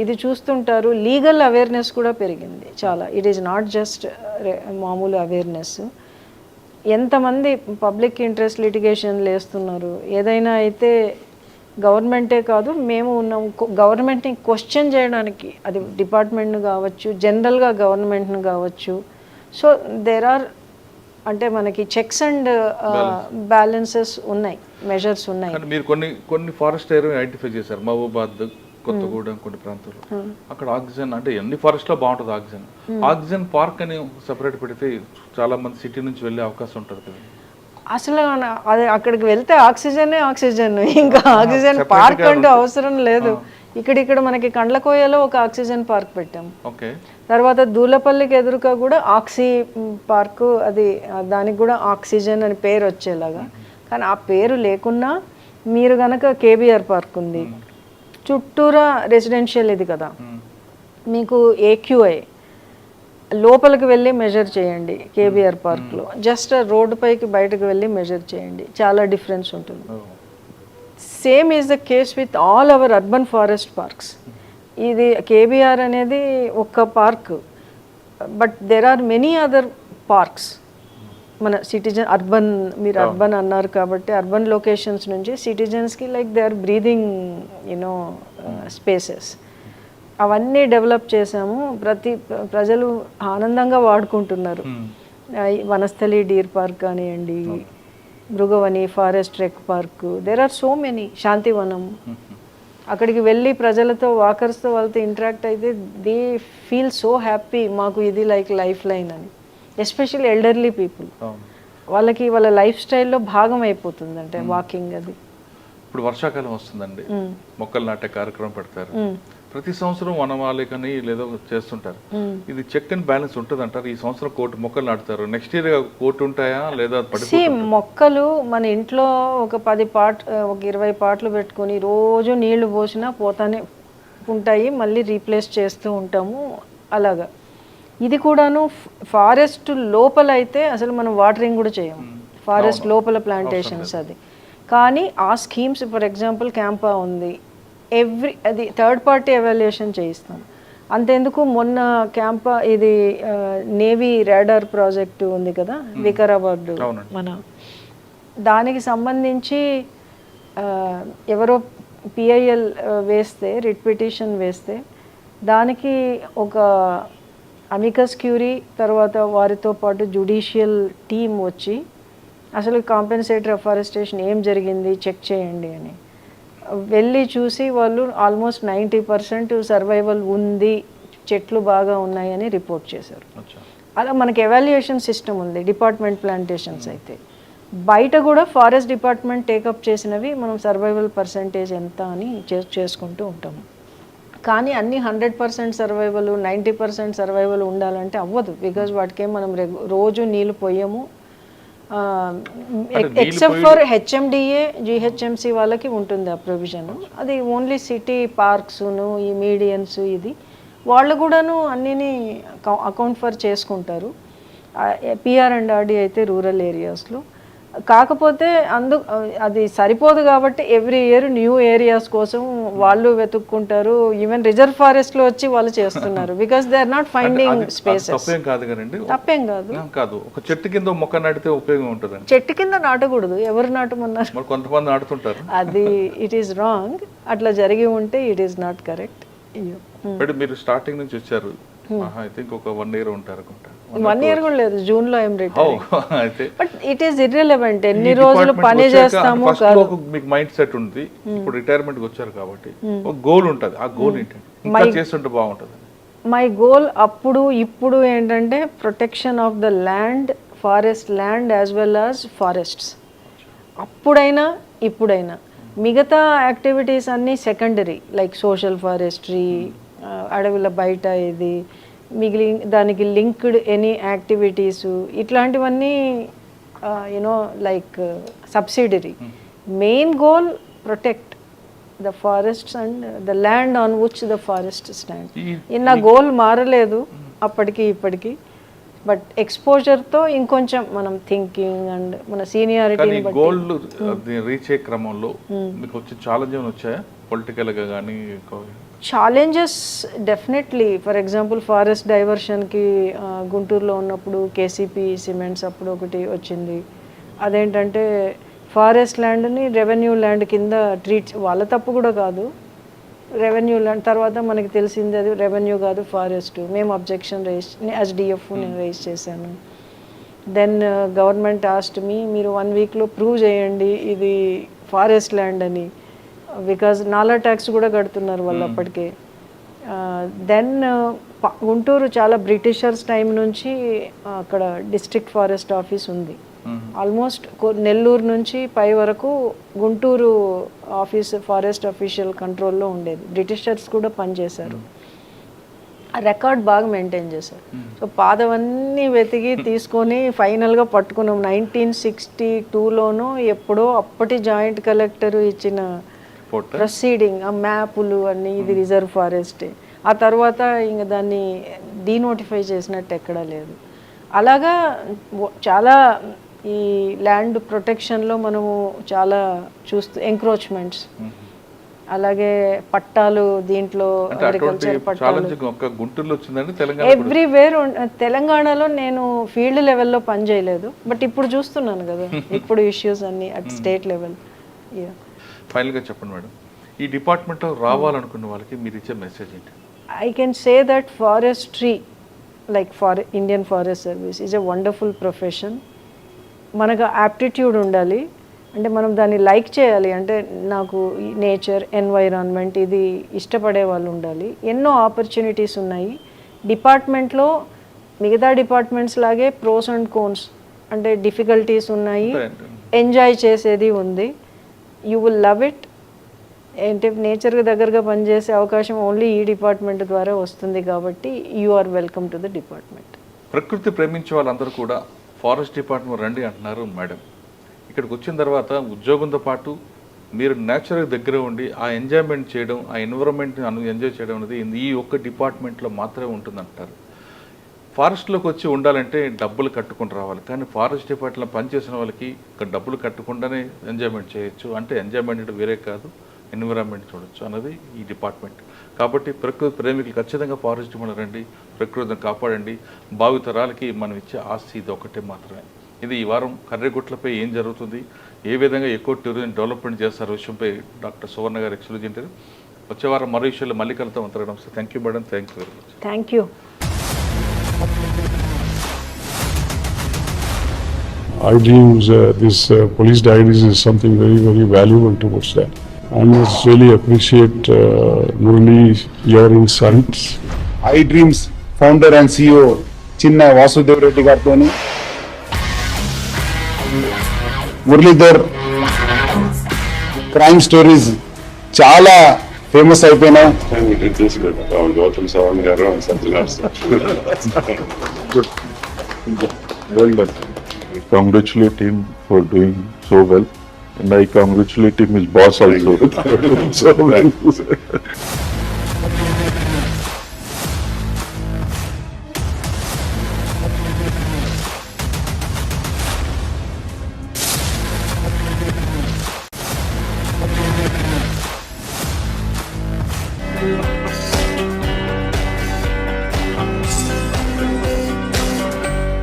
ఇది చూస్తుంటారు, లీగల్ అవేర్నెస్ కూడా పెరిగింది చాలా. ఇట్ ఈస్ నాట్ జస్ట్ మామూలు అవేర్నెస్. ఎంతమంది పబ్లిక్ ఇంట్రెస్ట్ లిటిగేషన్లు వేస్తున్నారు. ఏదైనా అయితే గవర్నమెంటే కాదు, మేము ఉన్నాం గవర్నమెంట్ని క్వశ్చన్ చేయడానికి. అది డిపార్ట్మెంట్ను కావచ్చు, జనరల్గా గవర్నమెంట్ను కావచ్చు. సో దేర్ ఆర్, అంటే మనకి చెక్స్ అండ్ బ్యాలెన్సెస్ ఉన్నాయి, మెజర్స్ ఉన్నాయి. మీరు కొన్ని ఫారెస్ట్ ఏరియా ఐడెంటిఫై చేశారు, మహబూబాద్, కొత్తగూడెం, కొన్ని ప్రాంతాలు. అక్కడ ఆక్సిజన్ అంటే అన్ని ఫారెస్ట్ లో బాగుంటుంది ఆక్సిజన్. ఆక్సిజన్ పార్క్ అని సెపరేట్ పెడితే చాలా మంది సిటీ నుంచి వెళ్ళే అవకాశం ఉంటుంది కదా. అసలు అది అక్కడికి వెళ్తే ఆక్సిజన్, ఇంకా ఆక్సిజన్ పార్క్ అంటూ అవసరం లేదు. ఇక్కడ మనకి కండ్లకోయలో ఒక ఆక్సిజన్ పార్క్ పెట్టాం. తర్వాత దూలపల్లికి ఎదురుగా కూడా ఆక్సీ పార్కు, అది దానికి కూడా ఆక్సిజన్ అని పేరు వచ్చేలాగా. కానీ ఆ పేరు లేకున్నా మీరు కనుక కేబీఆర్ పార్క్ ఉంది, చుట్టూరా రెసిడెన్షియల్ ఇది కదా, మీకు ఏక్యూఐ లోపలికి వెళ్ళి మెజర్ చేయండి కేబీఆర్ పార్క్లో, జస్ట్ రోడ్డు పైకి బయటకు వెళ్ళి మెజర్ చేయండి, చాలా డిఫరెన్స్ ఉంటుంది. Same is the case with all our urban forest parks. ఇది కేబీఆర్ అనేది ఒక్క park, but there are many other parks. మన సిటిజన్ అర్బన్, మీరు అర్బన్ అన్నారు కాబట్టి అర్బన్ లొకేషన్స్ నుంచి సిటిజన్స్కి like they are breathing spaces, అవన్నీ డెవలప్ చేసాము. ప్రజలు ఆనందంగా వాడుకుంటున్నారు. వనస్థలి డీర్ పార్క్ కానివ్వండి, Mrugavani, forest trek park, there are so many, Shantivanam. అక్కడికి వెళ్ళి ప్రజలతో, వాకర్స్తో వాళ్ళతో ఇంటరాక్ట్ అయితే దే ఫీల్ సో హ్యాపీ, మాకు ఇది లైక్ లైఫ్ లైన్ అని. ఎస్పెషల్లీ ఎల్డర్లీ పీపుల్, వాళ్ళకి వాళ్ళ లైఫ్ స్టైల్లో భాగం అయిపోతుంది అంటే వాకింగ్. అది ఇప్పుడు వర్షాకాలం వస్తుందండి, మొక్కలు నాటే కార్యక్రమం పెడతారు. ప్రతి సంవత్సరం వనమాలికని లేదో చేస్తుంటారు. ఇది చెక్ అండ్ బ్యాలెన్స్ ఉంటుంది అంటారు. ఈ సంవత్సరం 1,000 మొక్కలు నాటుతారు, నెక్స్ట్ ఇయర్ 1,000 ఉంటాయా లేదా? మొక్కలు మన ఇంట్లో ఒక 10 ఒక 20 పాట్లు పెట్టుకొని రోజు నీళ్లు పోసినా పోతానే ఉంటాయి, మళ్ళీ రీప్లేస్ చేస్తూ ఉంటాము అలాగా. ఇది కూడాను ఫారెస్ట్ లోపల అయితే అసలు మనం వాటరింగ్ కూడా చేయము, ఫారెస్ట్ లోపల ప్లాంటేషన్స్ అది. కానీ ఆ స్కీమ్స్, ఫర్ ఎగ్జాంపుల్ క్యాంపా ఉంది, అది థర్డ్ పార్టీ ఎవాల్యుయేషన్ చేయిస్తాం. అంతెందుకు మొన్న క్యాంపా, ఇది నేవీ రాడార్ ప్రాజెక్టు ఉంది కదా వికారాబాద్, మన దానికి సంబంధించి ఎవరో పిఐఎల్ వేస్తే, రిట్ పిటిషన్ వేస్తే, దానికి ఒక అమికస్ క్యూరీ, తర్వాత వారితో పాటు జ్యుడిషియల్ టీమ్ వచ్చి అసలు కాంపెన్సేటరీ అఫారెస్టేషన్ ఏం జరిగింది చెక్ చేయండి అని వెళ్ళి చూసి, వాళ్ళు ఆల్మోస్ట్ 90% సర్వైవల్ ఉంది, చెట్లు బాగా ఉన్నాయని రిపోర్ట్ చేశారు. అలా మనకి ఎవాల్యుయేషన్ సిస్టమ్ ఉంది డిపార్ట్మెంట్ ప్లాంటేషన్స్ అయితే. బయట కూడా ఫారెస్ట్ డిపార్ట్మెంట్ టేకప్ చేసినవి మనం సర్వైవల్ పర్సంటేజ్ ఎంత అని చేసుకుంటూ ఉంటాము. కానీ అన్ని 100% సర్వైవల్, 90% సర్వైవల్ ఉండాలంటే అవ్వదు. బికాజ్ వాటికేం మనం రోజు నీళ్ళు పోయము. ఎక్సెప్ట్ ఫర్ హెచ్ఎండిఏ, జిహెచ్ఎంసి వాళ్ళకి ఉంటుంది ఆ ప్రొవిజన్. అది ఓన్లీ సిటీ పార్క్స్ను, ఈ మీడియన్స్, ఇది వాళ్ళు కూడాను అన్నిని అకౌంట్ ఫర్ చేసుకుంటారు. పిఆర్ అండ్ ఆర్డీ అయితే రూరల్ ఏరియాస్లో. కాకపోతే అది సరిపోదు కాబట్టి ఎవ్రీ ఇయర్ న్యూ ఏరియాస్ కోసం వాళ్ళు వెతుక్కుంటారు. ఈవెన్ రిజర్వ్ ఫారెస్ట్ లో వచ్చి వాళ్ళు చేస్తున్నారు because they are not finding spaces. తప్పేం కాదు కదండి, తప్పేం కాదు. కాదు, ఒక చెట్టు కింద మొక్క నాటితే ఉపయోగం ఉంటుందండి. చెట్టు కింద నాటకూడదు, ఎవరు నాటమన్నారు? మరి కొంతమంది నాటుతుంటారు. అది ఇట్ ఈస్ రాంగ్. అట్లా జరిగి ఉంటే it is not correct. Madam మీరు స్టార్టింగ్ నుంచి వచ్చారు, ఐ థింక్ ఒక 1 year ఉంటారు అనుకుంటా. 1 year కూడా లేదు, జూన్ లో ఏం రేట్. అయితే బట్ ఇట్ ఈస్ ఇర్రెలెవెంట్ ఎన్ని రోజులు పని చేస్తామో కాదు. మీకు మైండ్ సెట్ ఉంది, ఇప్పుడు రిటైర్మెంట్ కి వచ్చారు కాబట్టి ఒక గోల్ ఉంటుంది. ఆ గోల్ ఏంటంటే ఇంకా చేస్తుంటే బాగుంటుంది. మై గోల్ అప్పుడు ఇప్పుడు ఏంటంటే protection of the land, forest land as well as forests. అప్పుడైనా ఇప్పుడైనా మిగతా యాక్టివిటీస్ అన్నీ సెకండరీ, లైక్ సోషల్ ఫారెస్ట్రీ, అడవుల బయట ఇది మిగిలి దానికి లింక్డ్ ఎనీ యాక్టివిటీస్, ఇట్లాంటివన్నీ you know like subsidiary. Main goal protect the forests and the land on which the forest stand. నా గోల్ మారలేదు అప్పటికి ఇప్పటికి. బట్ ఎక్స్పోజర్తో ఇంకొంచెం మనం థింకింగ్ అండ్ మన సీనియారిటీ గోల్ రీచ్ అయ్యే క్రమంలో మీకు వచ్చే ఛాలెంజ్ ఏమైనా వచ్చాయా పొలిటికల్గా కానీ? Challenges definitely. For example forest డైవర్షన్కి గుంటూరులో ఉన్నప్పుడు కేసీపీ సిమెంట్స్ అప్పుడు ఒకటి వచ్చింది. అదేంటంటే ఫారెస్ట్ ల్యాండ్ని రెవెన్యూ ల్యాండ్ కింద ట్రీట్, వాళ్ళ తప్పు కూడా కాదు, రెవెన్యూ ల్యాండ్. తర్వాత మనకి తెలిసింది అది రెవెన్యూ కాదు ఫారెస్ట్. మేము అబ్జెక్షన్ రైజ్, SDF నేను రైజ్ చేశాను. దెన్ గవర్నమెంట్ ఆస్ట్ మీ, మీరు 1 weekలో ప్రూవ్ చేయండి ఇది ఫారెస్ట్ ల్యాండ్ అని, బికాజ్ నాలా ట్యాక్స్ కూడా కడుతున్నారు వాళ్ళు అప్పటికే. దెన్ గుంటూరు చాలా బ్రిటిషర్స్ టైం నుంచి అక్కడ డిస్ట్రిక్ట్ ఫారెస్ట్ ఆఫీస్ ఉంది. ఆల్మోస్ట్ నెల్లూరు నుంచి పై వరకు గుంటూరు ఆఫీస్ ఫారెస్ట్ అఫీషియల్ కంట్రోల్లో ఉండేది. బ్రిటిషర్స్ కూడా పనిచేశారు, రికార్డ్ బాగా మెయింటైన్ చేశారు. సో పాదవన్నీ వెతికి తీసుకొని ఫైనల్గా పట్టుకున్నాం. 1962లోనూ ఎప్పుడో అప్పటి జాయింట్ కలెక్టర్ ఇచ్చిన ప్రొసీడింగ్, ఆ మ్యాపులు అన్నీ, ఇది రిజర్వ్ ఫారెస్టే. ఆ తర్వాత ఇంకా దాన్ని డీనోటిఫై చేసినట్టు ఎక్కడా లేదు. అలాగా చాలా ఈ ల్యాండ్ ప్రొటెక్షన్లో మనము చాలా చూస్తూ ఎంక్రోచ్మెంట్స్, అలాగే పట్టాలు, దీంట్లో అగ్రికల్చర్ పట్టాలు ఎవ్రీవేర్. తెలంగాణలో నేను ఫీల్డ్ లెవెల్లో పని చేయలేదు, బట్ ఇప్పుడు చూస్తున్నాను కదా ఇప్పుడు ఇష్యూస్ అన్ని అట్ స్టేట్ లెవెల్. ఫైనల్గా చెప్పండి మేడం, ఈ డిపార్ట్మెంట్లో రావాలనుకున్న వాళ్ళకి మీరు ఇచ్చే మెసేజ్ ఏంటి? I can say that forestry like Indian forest service is a wonderful profession. మనకు యాప్టిట్యూడ్ ఉండాలి, అంటే మనం దాన్ని లైక్ చేయాలి. అంటే నాకు నేచర్, ఎన్వైరాన్మెంట్ ఇది ఇష్టపడే వాళ్ళు ఉండాలి. ఎన్నో ఆపర్చునిటీస్ ఉన్నాయి డిపార్ట్మెంట్లో. మిగతా డిపార్ట్మెంట్స్ లాగే ప్రోస్ అండ్ కోన్స్, అంటే డిఫికల్టీస్ ఉన్నాయి, ఎంజాయ్ చేసేది ఉంది. You will love it. ఏంటి నేచర్కి దగ్గరగా పనిచేసే అవకాశం ఓన్లీ ఈ డిపార్ట్మెంట్ ద్వారా వస్తుంది కాబట్టి you are welcome to the department. ప్రకృతి ప్రేమించే వాళ్ళందరూ కూడా ఫారెస్ట్ డిపార్ట్మెంట్ రండి అంటున్నారు మేడం. ఇక్కడికి వచ్చిన తర్వాత ఉద్యోగంతో పాటు మీరు నేచర్కి దగ్గర ఉండి ఆ ఎంజాయ్మెంట్ చేయడం, ఆ ఎన్విరాన్మెంట్ని ఎంజాయ్ చేయడం అనేది ఈ ఒక్క డిపార్ట్మెంట్లో మాత్రమే ఉంటుందంటారు. ఫారెస్ట్లోకి వచ్చి ఉండాలంటే డబ్బులు కట్టుకుని రావాలి, కానీ ఫారెస్ట్ డిపార్ట్మెంట్లో పనిచేసిన వాళ్ళకి ఇక్కడ డబ్బులు కట్టకుండానే ఎంజాయ్మెంట్ చేయొచ్చు. అంటే ఎంజాయ్మెంట్ వేరే కాదు, ఎన్విరాన్మెంట్ చూడొచ్చు అన్నది ఈ డిపార్ట్మెంట్. కాబట్టి ప్రకృతి ప్రేమికులు ఖచ్చితంగా ఫారెస్ట్ డిపార్ట్మెంట్ రండి, ప్రకృతిని కాపాడండి. భావితరాలకి మనం ఇచ్చే ఆస్తి ఇది ఒకటే మాత్రమే. ఇది ఈ వారం కర్రెగుట్లపై ఏం జరుగుతుంది, ఏ విధంగా ఎక్కువ టూరిజం డెవలప్మెంట్ చేస్తారు విషయంపై డాక్టర్ సువర్ణ గారు ఎక్స్క్లూజివ్. వచ్చే వారం మరో విషయాలు మళ్ళీ కలుద్దాం. అంతగా నమస్తే. Thank you madam. Thank you very much. Thank you. I dreams, this police diaries is something very, very valuable towards that. I must really appreciate Murali, your insights. I dreams founder and CEO చిన్న వాసుదేవ్ రెడ్డి గారితో Muralidhar crime stories చాలా famous అయిపోయినాయి. Gautam Sawan garu and Sanjay. Good. Well done. I congratulate him for doing so well, and I congratulate him his boss also for doing so well. you.